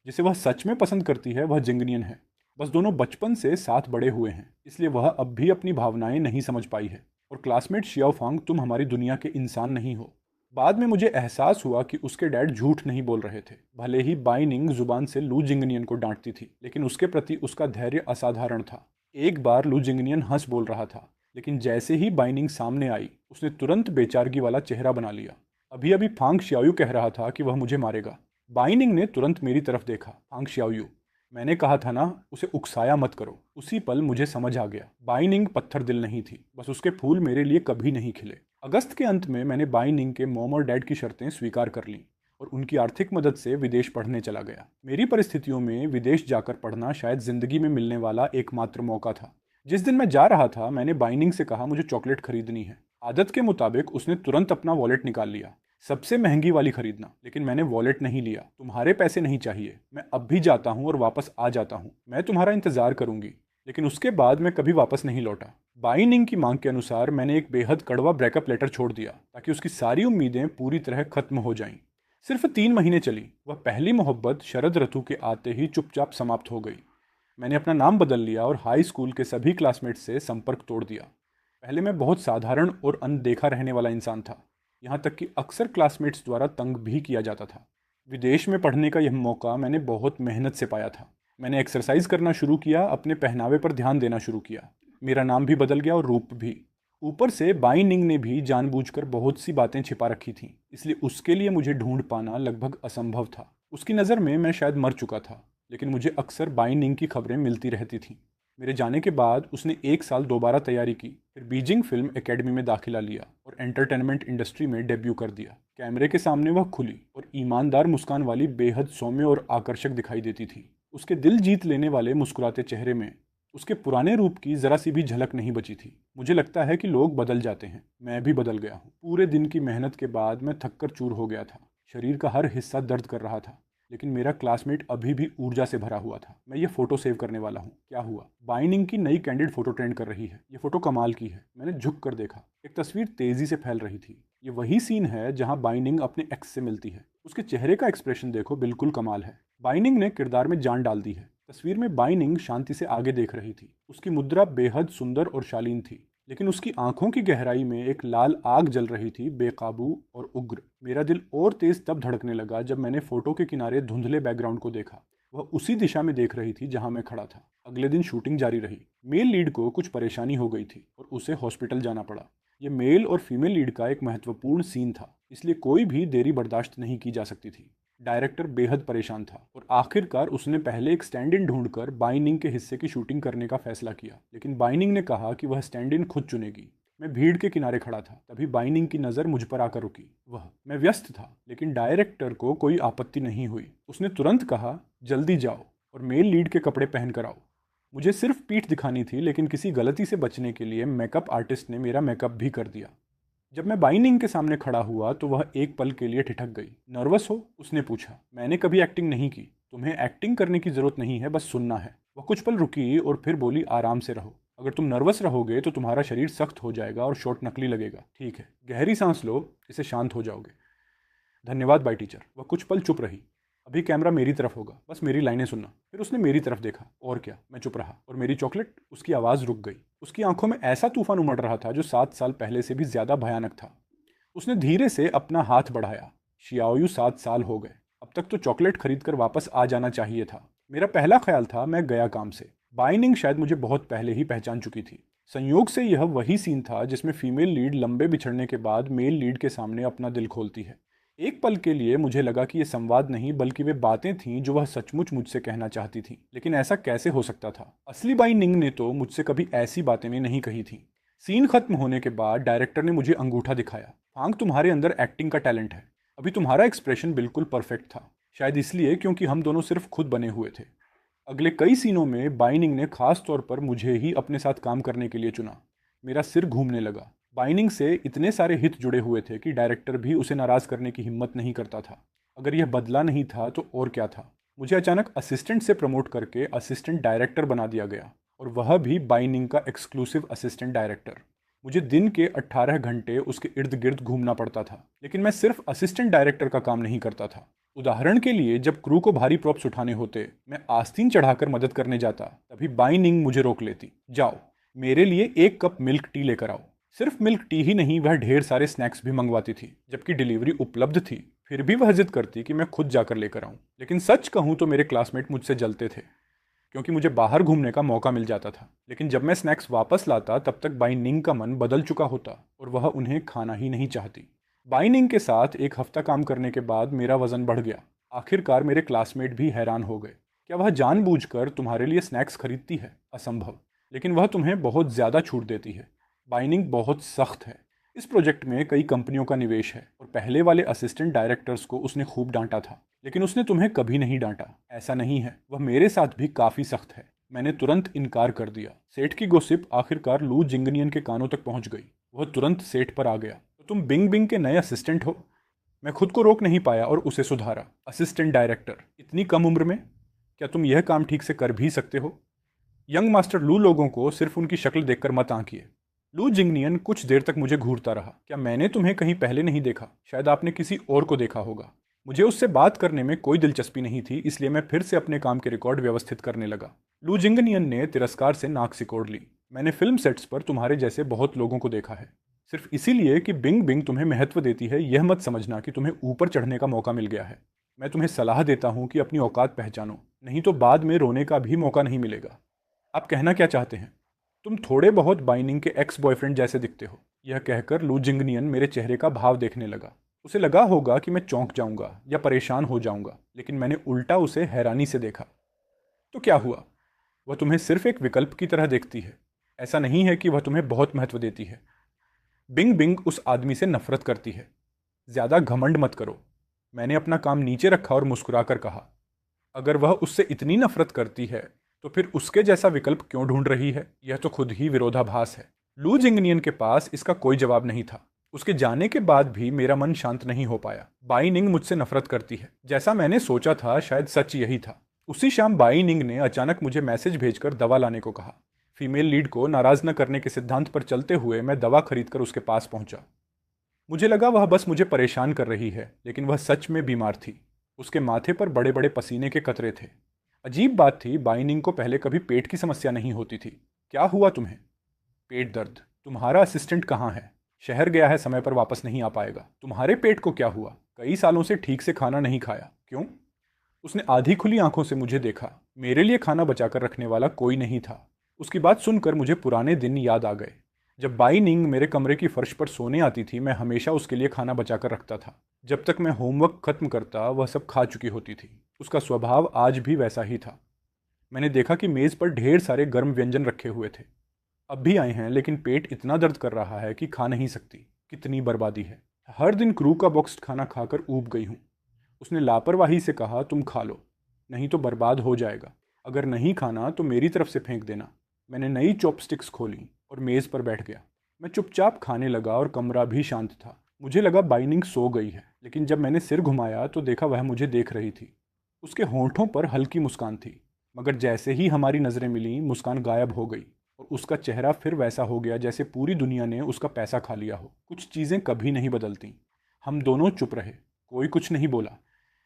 Speaker 1: जिसे वह सच में पसंद करती है वह जिंगनियन है। बस दोनों बचपन से साथ बड़े हुए हैं, इसलिए वह अब भी अपनी भावनाएं नहीं समझ पाई है। और क्लासमेट शियाओ फांग, तुम हमारी दुनिया के इंसान नहीं हो। बाद में मुझे एहसास हुआ कि उसके डैड झूठ नहीं बोल रहे थे। भले ही बाइनिंग जुबान से लू जिंगनियन को डांटती थी, लेकिन उसके प्रति उसका धैर्य असाधारण था। एक बार लू जिंगनियन हंस बोल रहा था, लेकिन जैसे ही बाइनिंग सामने आई उसने तुरंत बेचारगी वाला चेहरा बना लिया। अभी अभी फांग शियाओयू कह रहा था कि वह मुझे मारेगा। बाइनिंग ने तुरंत मेरी तरफ देखा। फांग शियाओयू, मैंने कहा था ना, उसे उकसाया मत करो। उसी पल मुझे समझ आ गया, बाइनिंग पत्थर दिल नहीं थी, बस उसके फूल मेरे लिए कभी नहीं खिले। अगस्त के अंत में मैंने बाइनिंग के मॉम और डैड की शर्तें स्वीकार कर लीं और उनकी आर्थिक मदद से विदेश पढ़ने चला गया। मेरी परिस्थितियों में विदेश जाकर पढ़ना शायद जिंदगी में मिलने वाला एकमात्र मौका था। जिस दिन मैं जा रहा था मैंने बाइनिंग से कहा, मुझे चॉकलेट खरीदनी है। आदत के मुताबिक उसने तुरंत अपना वॉलेट निकाल लिया, सबसे महंगी वाली खरीदना। लेकिन मैंने वॉलेट नहीं लिया। तुम्हारे पैसे नहीं चाहिए, मैं अब भी जाता हूँ और वापस आ जाता हूँ। मैं तुम्हारा इंतजार करूंगी। लेकिन उसके बाद मैं कभी वापस नहीं लौटा। बाइनिंग की मांग के अनुसार मैंने एक बेहद कड़वा ब्रेकअप लेटर छोड़ दिया ताकि उसकी सारी उम्मीदें पूरी तरह खत्म हो जाएं। सिर्फ 3 महीने चली। वह पहली मोहब्बत शरद ऋतु के आते ही चुपचाप समाप्त हो गई। मैंने अपना नाम बदल लिया और हाई स्कूल के सभी क्लासमेट्स से संपर्क तोड़ दिया। पहले मैं बहुत साधारण और अनदेखा रहने वाला इंसान था, यहाँ तक कि अक्सर क्लासमेट्स द्वारा तंग भी किया जाता था। विदेश में पढ़ने का यह मौका मैंने बहुत मेहनत से पाया था। मैंने एक्सरसाइज करना शुरू किया, अपने पहनावे पर ध्यान देना शुरू किया। मेरा नाम भी बदल गया और रूप भी। ऊपर से बाइनिंग ने भी जानबूझकर बहुत सी बातें छिपा रखी थीं, इसलिए उसके लिए मुझे ढूंढ पाना लगभग असंभव था। उसकी नज़र में मैं शायद मर चुका था, लेकिन मुझे अक्सर बाइनिंग की खबरें मिलती रहती थीं। मेरे जाने के बाद उसने 1 साल दोबारा तैयारी की, फिर बीजिंग फिल्म एकेडमी में दाखिला लिया और एंटरटेनमेंट इंडस्ट्री में डेब्यू कर दिया। कैमरे के सामने वह खुली और ईमानदार मुस्कान वाली बेहद सौम्य और आकर्षक दिखाई देती थी। उसके दिल जीत लेने वाले मुस्कुराते चेहरे में उसके पुराने रूप की जरा सी भी झलक नहीं बची थी। मुझे लगता है कि लोग बदल जाते हैं, मैं भी बदल गया हूँ। पूरे दिन की मेहनत के बाद मैं थककर चूर हो गया था। शरीर का हर हिस्सा दर्द कर रहा था, लेकिन मेरा क्लासमेट अभी भी ऊर्जा से भरा हुआ था। मैं ये फोटो सेव करने वाला हूँ। क्या हुआ? बाइनिंग की नई कैंडिड फोटो ट्रेंड कर रही है। ये फोटो कमाल की है। मैंने झुक कर देखा। एक तस्वीर तेजी से फैल रही थी। ये वही सीन है जहाँ बाइनिंग अपने एक्स से मिलती है। उसके चेहरे का एक्सप्रेशन देखो, बिल्कुल कमाल है। बाइनिंग ने किरदार में जान डाल दी है। तस्वीर में बाइनिंग शांति से आगे देख रही थी। उसकी मुद्रा बेहद सुंदर और शालीन थी, लेकिन उसकी आंखों की गहराई में एक लाल आग जल रही थी, बेकाबू और उग्र। मेरा दिल और तेज तब धड़कने लगा जब मैंने फोटो के किनारे धुंधले बैकग्राउंड को देखा। वह उसी दिशा में देख रही थी जहां मैं खड़ा था। अगले दिन शूटिंग जारी रही। मेल लीड को कुछ परेशानी हो गई थी और उसे हॉस्पिटल जाना पड़ा। यह मेल और फीमेल लीड का एक महत्वपूर्ण सीन था, इसलिए कोई भी देरी बर्दाश्त नहीं की जा सकती थी। डायरेक्टर बेहद परेशान था और आखिरकार उसने पहले एक स्टैंड इन ढूंढकर बाइनिंग के हिस्से की शूटिंग करने का फैसला किया, लेकिन बाइनिंग ने कहा कि वह स्टैंड इन खुद चुनेगी। मैं भीड़ के किनारे खड़ा था, तभी बाइनिंग की नज़र मुझ पर आकर रुकी। मैं व्यस्त था, लेकिन डायरेक्टर को कोई आपत्ति नहीं हुई। उसने तुरंत कहा, जल्दी जाओ और मेल लीड के कपड़े पहन कर आओ। मुझे सिर्फ पीठ दिखानी थी, लेकिन किसी गलती से बचने के लिए मेकअप आर्टिस्ट ने मेरा मेकअप भी कर दिया। जब मैं बाइनिंग के सामने खड़ा हुआ तो वह एक पल के लिए ठिठक गई। नर्वस हो? उसने पूछा। मैंने कभी एक्टिंग नहीं की। तुम्हें एक्टिंग करने की जरूरत नहीं है, बस सुनना है। वह कुछ पल रुकी और फिर बोली, आराम से रहो। अगर तुम नर्वस रहोगे तो तुम्हारा शरीर सख्त हो जाएगा और शॉट नकली लगेगा। ठीक है, गहरी सांस लो, इससे शांत हो जाओगे। धन्यवाद बाय टीचर। वह कुछ पल चुप रही। अभी कैमरा मेरी तरफ होगा, बस मेरी लाइनें सुनना। फिर उसने मेरी तरफ देखा। और क्या? मैं चुप रहा। और मेरी चॉकलेट? उसकी आवाज़ रुक गई। उसकी आंखों में ऐसा तूफान उमड़ रहा था जो 7 साल पहले से भी ज्यादा भयानक था। उसने धीरे से अपना हाथ बढ़ाया। शियाओयू 7 साल हो गए। अब तक तो चॉकलेट खरीद कर वापस आ जाना चाहिए था। मेरा पहला ख्याल था मैं गया काम से। बाइनिंग शायद मुझे बहुत पहले ही पहचान चुकी थी। संयोग से यह वही सीन था जिसमें फीमेल लीड लंबे बिछड़ने के बाद मेल लीड के सामने अपना दिल खोलती है। एक पल के लिए मुझे लगा कि ये संवाद नहीं बल्कि वे बातें थीं जो वह सचमुच मुझसे कहना चाहती थी। लेकिन ऐसा कैसे हो सकता था? असली बाइनिंग ने तो मुझसे कभी ऐसी बातें भी नहीं कही थी। सीन खत्म होने के बाद डायरेक्टर ने मुझे अंगूठा दिखाया। फांग, तुम्हारे अंदर एक्टिंग का टैलेंट है। अभी तुम्हारा एक्सप्रेशन बिल्कुल परफेक्ट था। शायद इसलिए क्योंकि हम दोनों सिर्फ खुद बने हुए थे। अगले कई सीनों में बाइनिंग ने खास तौर पर मुझे ही अपने साथ काम करने के लिए चुना। मेरा सिर घूमने लगा। बाइनिंग से इतने सारे हित जुड़े हुए थे कि डायरेक्टर भी उसे नाराज करने की हिम्मत नहीं करता था। अगर यह बदला नहीं था तो और क्या था? मुझे अचानक असिस्टेंट से प्रमोट करके असिस्टेंट डायरेक्टर बना दिया गया, और वह भी बाइनिंग का एक्सक्लूसिव असिस्टेंट डायरेक्टर। मुझे दिन के 18 घंटे उसके इर्द गिर्द घूमना पड़ता था, लेकिन मैं सिर्फ असिस्टेंट डायरेक्टर का काम नहीं करता था। उदाहरण के लिए, जब क्रू को भारी प्रॉप्स उठाने होते, मैं आस्तीन चढ़ाकर मदद करने जाता, तभी बाइनिंग मुझे रोक लेती। जाओ, मेरे लिए 1 कप मिल्क टी लेकर आओ। सिर्फ मिल्क टी ही नहीं, वह ढेर सारे स्नैक्स भी मंगवाती थी। जबकि डिलीवरी उपलब्ध थी, फिर भी वह जिद करती कि मैं खुद जाकर लेकर आऊं। लेकिन सच कहूं तो मेरे क्लासमेट मुझसे जलते थे, क्योंकि मुझे बाहर घूमने का मौका मिल जाता था। लेकिन जब मैं स्नैक्स वापस लाता, तब तक बाइनिंग का मन बदल चुका होता और वह उन्हें खाना ही नहीं चाहती। बाइनिंग के साथ 1 हफ्ता काम करने के बाद मेरा वजन बढ़ गया। आखिरकार मेरे क्लासमेट भी हैरान हो गए। क्या वह जानबूझकर तुम्हारे लिए स्नैक्स खरीदती है? असंभव। लेकिन वह तुम्हें बहुत ज़्यादा छूट देती है। बाइनिंग बहुत सख्त है। इस प्रोजेक्ट में कई कंपनियों का निवेश है और पहले वाले असिस्टेंट डायरेक्टर्स को उसने खूब डांटा था, लेकिन उसने तुम्हें कभी नहीं डांटा। ऐसा नहीं है, वह मेरे साथ भी काफ़ी सख्त है। मैंने तुरंत इनकार कर दिया। सेठ की गॉसिप आखिरकार लू जिंगनियन के कानों तक पहुंच गई। वह तुरंत सेठ पर आ गया। तो तुम बिंग बिंग के नए असिस्टेंट हो? मैं खुद को रोक नहीं पाया और उसे सुधारा। असिस्टेंट डायरेक्टर, इतनी कम उम्र में? क्या तुम यह काम ठीक से कर भी सकते हो? यंग मास्टर लू, लोगों को सिर्फ उनकी शक्ल देखकर मत आंकिए। लू जिंगनियन कुछ देर तक मुझे घूरता रहा। क्या मैंने तुम्हें कहीं पहले नहीं देखा? शायद आपने किसी और को देखा होगा। मुझे उससे बात करने में कोई दिलचस्पी नहीं थी, इसलिए मैं फिर से अपने काम के रिकॉर्ड व्यवस्थित करने लगा। लू जिंगनियन ने तिरस्कार से नाक सिकोड़ ली। मैंने फिल्म सेट्स पर तुम्हारे जैसे बहुत लोगों को देखा है। सिर्फ इसीलिए कि बिंग बिंग तुम्हें महत्व देती है, यह मत समझना कि तुम्हें ऊपर चढ़ने का मौका मिल गया है। मैं तुम्हें सलाह देता हूं कि अपनी औकात पहचानो, नहीं तो बाद में रोने का भी मौका नहीं मिलेगा। आप कहना क्या चाहते हैं? तुम थोड़े बहुत बाइनिंग के एक्स बॉयफ्रेंड जैसे दिखते हो। यह कहकर लू जिंगनियन मेरे चेहरे का भाव देखने लगा। उसे लगा होगा कि मैं चौंक जाऊंगा या परेशान हो जाऊंगा, लेकिन मैंने उल्टा उसे हैरानी से देखा। तो क्या हुआ? वह तुम्हें सिर्फ एक विकल्प की तरह देखती है। ऐसा नहीं है कि वह तुम्हें बहुत महत्व देती है। बिंग बिंग उस आदमी से नफरत करती है। ज्यादा घमंड मत करो। मैंने अपना काम नीचे रखा और मुस्कुराकर कहा, अगर वह उससे इतनी नफरत करती है तो फिर उसके जैसा विकल्प क्यों ढूंढ रही है? यह तो खुद ही विरोधाभास है। लू जिंगनियन के पास इसका कोई जवाब नहीं था। उसके जाने के बाद भी मेरा मन शांत नहीं हो पाया। बाइनिंग मुझसे नफरत करती है, जैसा मैंने सोचा था शायद सच यही था। उसी शाम बाइनिंग ने अचानक मुझे मैसेज भेजकर दवा लाने को कहा। फीमेल लीड को नाराज न करने के सिद्धांत पर चलते हुए मैं दवा खरीदकर उसके पास पहुंचा। मुझे लगा वह बस मुझे परेशान कर रही है, लेकिन वह सच में बीमार थी। उसके माथे पर बड़े बड़े पसीने के कतरे थे। अजीब बात थी, बाइनिंग को पहले कभी पेट की समस्या नहीं होती थी। क्या हुआ तुम्हें? पेट दर्द। तुम्हारा असिस्टेंट कहाँ है? शहर गया है, समय पर वापस नहीं आ पाएगा। तुम्हारे पेट को क्या हुआ? कई सालों से ठीक से खाना नहीं खाया। क्यों? उसने आधी खुली आंखों से मुझे देखा। मेरे लिए खाना बचाकर रखने वाला कोई नहीं था। उसकी बात सुनकर मुझे पुराने दिन याद आ गए। जब बाई निंग मेरे कमरे की फर्श पर सोने आती थी, मैं हमेशा उसके लिए खाना बचाकर रखता था। जब तक मैं होमवर्क खत्म करता वह सब खा चुकी होती थी। उसका स्वभाव आज भी वैसा ही था। मैंने देखा कि मेज़ पर ढेर सारे गर्म व्यंजन रखे हुए थे। अब भी आए हैं, लेकिन पेट इतना दर्द कर रहा है कि खा नहीं सकती। कितनी बर्बादी है। हर दिन क्रू का बॉक्स खाना खाकर ऊब गई हूँ। उसने लापरवाही से कहा, तुम खा लो, नहीं तो बर्बाद हो जाएगा। अगर नहीं खाना तो मेरी तरफ से फेंक देना। मैंने नई चॉपस्टिक्स खोली और मेज़ पर बैठ गया। मैं चुपचाप खाने लगा और कमरा भी शांत था। मुझे लगा बाइनिंग सो गई है, लेकिन जब मैंने सिर घुमाया तो देखा वह मुझे देख रही थी। उसके होंठों पर हल्की मुस्कान थी, मगर जैसे ही हमारी नज़रें मिली मुस्कान गायब हो गई और उसका चेहरा फिर वैसा हो गया जैसे पूरी दुनिया ने उसका पैसा खा लिया हो। कुछ चीज़ें कभी नहीं बदलती। हम दोनों चुप रहे, कोई कुछ नहीं बोला।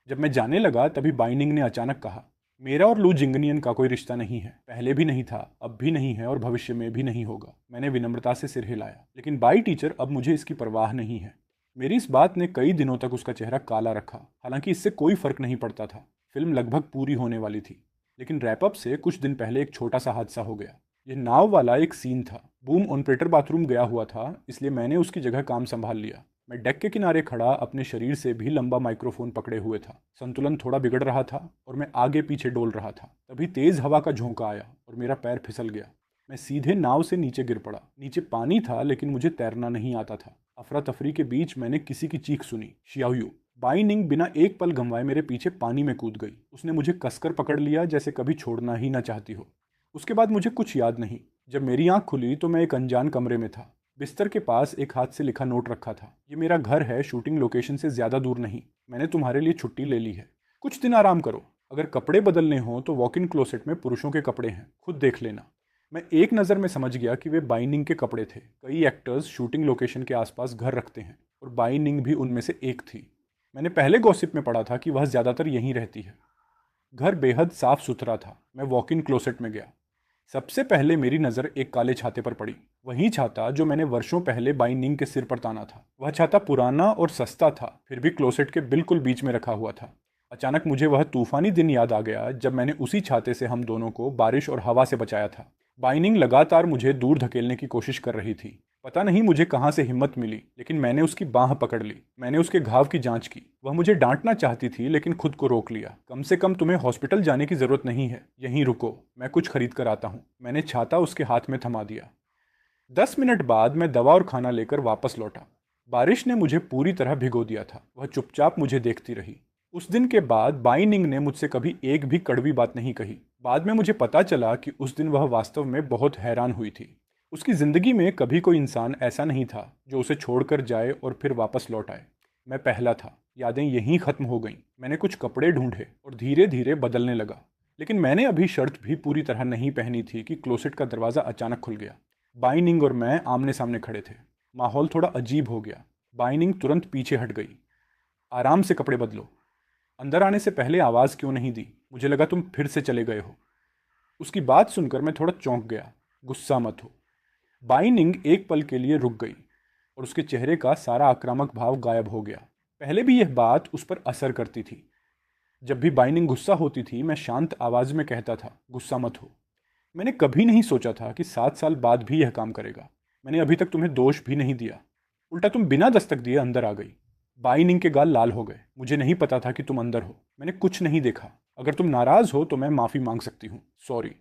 Speaker 1: जब मैं जाने लगा तभी बाइनिंग ने अचानक कहा, मेरा और लू जिंगनियन का कोई रिश्ता नहीं है। पहले भी नहीं था, अब भी नहीं है और भविष्य में भी नहीं होगा। मैंने विनम्रता से सिर हिलाया। लेकिन बाई टीचर, अब मुझे इसकी परवाह नहीं है। मेरी इस बात ने कई दिनों तक उसका चेहरा काला रखा। हालांकि इससे कोई फर्क नहीं पड़ता था। फिल्म लगभग पूरी होने वाली थी, लेकिन रैपअप से कुछ दिन पहले एक छोटा सा हादसा हो गया। यह नाव वाला एक सीन था। बूम ऑपरेटर बाथरूम गया हुआ था, इसलिए मैंने उसकी जगह काम संभाल लिया। मैं डेक के किनारे खड़ा अपने शरीर से भी लंबा माइक्रोफोन पकड़े हुए था। संतुलन थोड़ा बिगड़ रहा था और मैं आगे पीछे डोल रहा था। तभी तेज हवा का झोंका आया और मेरा पैर फिसल गया। मैं सीधे नाव से नीचे गिर पड़ा। नीचे पानी था, लेकिन मुझे तैरना नहीं आता था। अफरा तफरी के बीच मैंने किसी की चीख सुनी, शियाओयू। बाई निंग बिना एक पल गंवाए मेरे पीछे पानी में कूद गई। उसने मुझे कसकर पकड़ लिया, जैसे कभी छोड़ना ही ना चाहती हो। उसके बाद मुझे कुछ याद नहीं। जब मेरी आंख खुली तो मैं एक अनजान कमरे में था। बिस्तर के पास एक हाथ से लिखा नोट रखा था, ये मेरा घर है, शूटिंग लोकेशन से ज़्यादा दूर नहीं। मैंने तुम्हारे लिए छुट्टी ले ली है। कुछ दिन आराम करो। अगर कपड़े बदलने हों तो वॉक इन क्लोसेट में पुरुषों के कपड़े हैं, खुद देख लेना। मैं एक नज़र में समझ गया कि वे बाइनिंग के कपड़े थे। कई एक्टर्स शूटिंग लोकेशन के आसपास घर रखते हैं और बाइनिंग भी उनमें से एक थी। मैंने पहले गॉसिप में पढ़ा था कि वह ज़्यादातर यहीं रहती है। घर बेहद साफ सुथरा था। मैं वॉक इन क्लोसेट में गया। सबसे पहले मेरी नज़र एक काले छाते पर पड़ी। वही छाता जो मैंने वर्षों पहले बाइनिंग के सिर पर ताना था। वह छाता पुराना और सस्ता था, फिर भी क्लोसेट के बिल्कुल बीच में रखा हुआ था। अचानक मुझे वह तूफानी दिन याद आ गया जब मैंने उसी छाते से हम दोनों को बारिश और हवा से बचाया था। बाइनिंग लगातार मुझे दूर धकेलने की कोशिश कर रही थी। पता नहीं मुझे कहाँ से हिम्मत मिली, लेकिन मैंने उसकी बाँह पकड़ ली। मैंने उसके घाव की जांच की। वह मुझे डांटना चाहती थी, लेकिन खुद को रोक लिया। कम से कम तुम्हें हॉस्पिटल जाने की जरूरत नहीं है, यहीं रुको, मैं कुछ खरीद कर आता हूँ। मैंने छाता उसके हाथ में थमा दिया। 10 मिनट बाद मैं दवा और खाना लेकर वापस लौटा। बारिश ने मुझे पूरी तरह भिगो दिया था। वह चुपचाप मुझे देखती रही। उस दिन के बाद बाइनिंग ने मुझसे कभी एक भी कड़वी बात नहीं कही। बाद में मुझे पता चला कि उस दिन वह वास्तव में बहुत हैरान हुई थी। उसकी ज़िंदगी में कभी कोई इंसान ऐसा नहीं था जो उसे छोड़कर जाए और फिर वापस लौट आए। मैं पहला था। यादें यहीं ख़त्म हो गईं। मैंने कुछ कपड़े ढूंढे और धीरे धीरे बदलने लगा। लेकिन मैंने अभी शर्ट भी पूरी तरह नहीं पहनी थी कि क्लोसेट का दरवाज़ा अचानक खुल गया। बाइनिंग और मैं आमने सामने खड़े थे। माहौल थोड़ा अजीब हो गया। बाइनिंग तुरंत पीछे हट गई। आराम से कपड़े बदलो। अंदर आने से पहले आवाज़ क्यों नहीं दी? मुझे लगा तुम फिर से चले गए हो। उसकी बात सुनकर मैं थोड़ा चौंक गया। गुस्सा मत हो। बाइनिंग एक पल के लिए रुक गई और उसके चेहरे का सारा आक्रामक भाव गायब हो गया। पहले भी यह बात उस पर असर करती थी। जब भी बाइनिंग गुस्सा होती थी, मैं शांत आवाज़ में कहता था, गुस्सा मत हो। मैंने कभी नहीं सोचा था कि 7 साल बाद भी यह काम करेगा। मैंने अभी तक तुम्हें दोष भी नहीं दिया। उल्टा तुम बिना दस्तक दिए अंदर आ गई। बाइनिंग के गाल लाल हो गए। मुझे नहीं पता था कि तुम अंदर हो। मैंने कुछ नहीं देखा। अगर तुम नाराज़ हो तो मैं माफ़ी मांग सकती हूँ। सॉरी।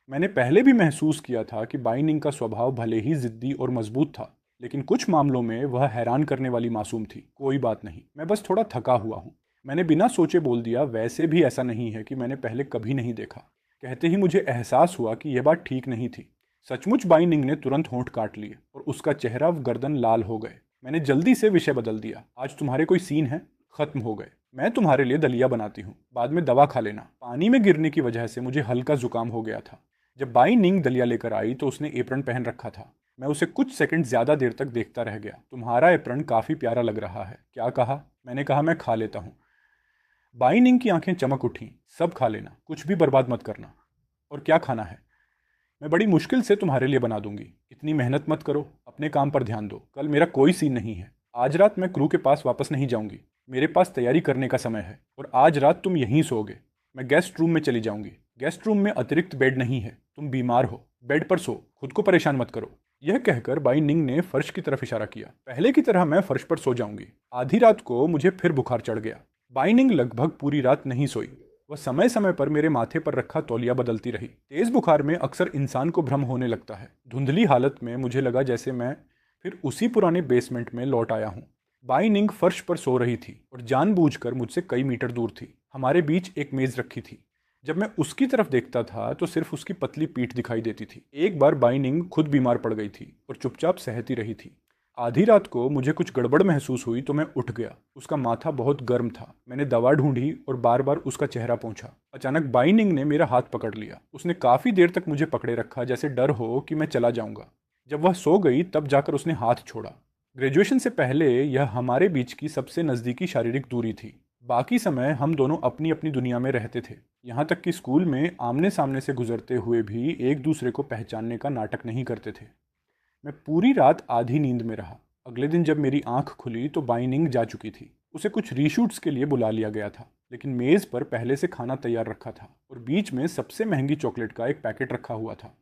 Speaker 1: मैंने पहले भी महसूस किया था कि बाइनिंग का स्वभाव भले ही ज़िद्दी और मजबूत था, लेकिन कुछ मामलों में वह हैरान करने वाली मासूम थी। कोई बात नहीं, मैं बस थोड़ा थका हुआ हूँ। मैंने बिना सोचे बोल दिया, वैसे भी ऐसा नहीं है कि मैंने पहले कभी नहीं देखा। कहते ही मुझे एहसास हुआ कि यह बात ठीक नहीं थी। सचमुच बाइनिंग ने तुरंत होंठ काट लिए और उसका चेहरा व गर्दन लाल हो गए। मैंने जल्दी से विषय बदल दिया। आज तुम्हारे कोई सीन है? खत्म हो गए। मैं तुम्हारे लिए दलिया बनाती हूँ, बाद में दवा खा लेना। पानी में गिरने की वजह से मुझे हल्का जुकाम हो गया था। जब बाई निंग दलिया लेकर आई तो उसने एप्रन पहन रखा था। मैं उसे कुछ सेकंड ज्यादा देर तक देखता रह गया। तुम्हारा एप्रन काफी प्यारा लग रहा है। क्या कहा? मैंने कहा मैं खा लेता हूँ। बाई निंग की आंखें चमक उठी। सब खा लेना, कुछ भी बर्बाद मत करना। और क्या खाना है? मैं बड़ी मुश्किल से तुम्हारे लिए बना दूंगी। इतनी मेहनत मत करो, अपने काम पर ध्यान दो। कल मेरा कोई सीन नहीं है। आज रात मैं क्रू के पास वापस नहीं जाऊंगी। मेरे पास तैयारी करने का समय है और आज रात तुम यहीं सोओगे। मैं गेस्ट रूम में चली जाऊंगी। गेस्ट रूम में अतिरिक्त बेड नहीं है। तुम बीमार हो, बेड पर सो, खुद को परेशान मत करो। यह कहकर बाई निंग ने फर्श की तरफ इशारा किया। पहले की तरह मैं फर्श पर सो जाऊंगी। आधी रात को मुझे फिर बुखार चढ़ गया। बाई निंग लगभग पूरी रात नहीं सोई। वह समय समय पर मेरे माथे पर रखा तौलिया बदलती रही। तेज बुखार में अक्सर इंसान को भ्रम होने लगता है। धुंधली हालत में मुझे लगा जैसे मैं फिर उसी पुराने बेसमेंट में लौट आया हूं। बाई निंग फर्श पर सो रही थी और जानबूझकर मुझसे कई मीटर दूर थी। हमारे बीच एक मेज रखी थी। जब मैं उसकी तरफ देखता था तो सिर्फ उसकी पतली पीठ दिखाई देती थी। एक बार बाई निंग खुद बीमार पड़ गई थी और चुपचाप सहती रही थी। आधी रात को मुझे कुछ गड़बड़ महसूस हुई तो मैं उठ गया। उसका माथा बहुत गर्म था। मैंने दवा ढूंढी और बार बार उसका चेहरा पोंछा। अचानक बाई निंग ने मेरा हाथ पकड़ लिया। उसने काफी देर तक मुझे पकड़े रखा, जैसे डर हो कि मैं चला जाऊंगा। जब वह सो गई तब जाकर उसने हाथ छोड़ा। ग्रेजुएशन से पहले यह हमारे बीच की सबसे नज़दीकी शारीरिक दूरी थी। बाकी समय हम दोनों अपनी अपनी दुनिया में रहते थे। यहाँ तक कि स्कूल में आमने सामने से गुजरते हुए भी एक दूसरे को पहचानने का नाटक नहीं करते थे। मैं पूरी रात आधी नींद में रहा। अगले दिन जब मेरी आंख खुली तो बाई निंग जा चुकी थी। उसे कुछ रीशूट्स के लिए बुला लिया गया था, लेकिन मेज़ पर पहले से खाना तैयार रखा था और बीच में सबसे महंगी चॉकलेट का एक पैकेट रखा हुआ था।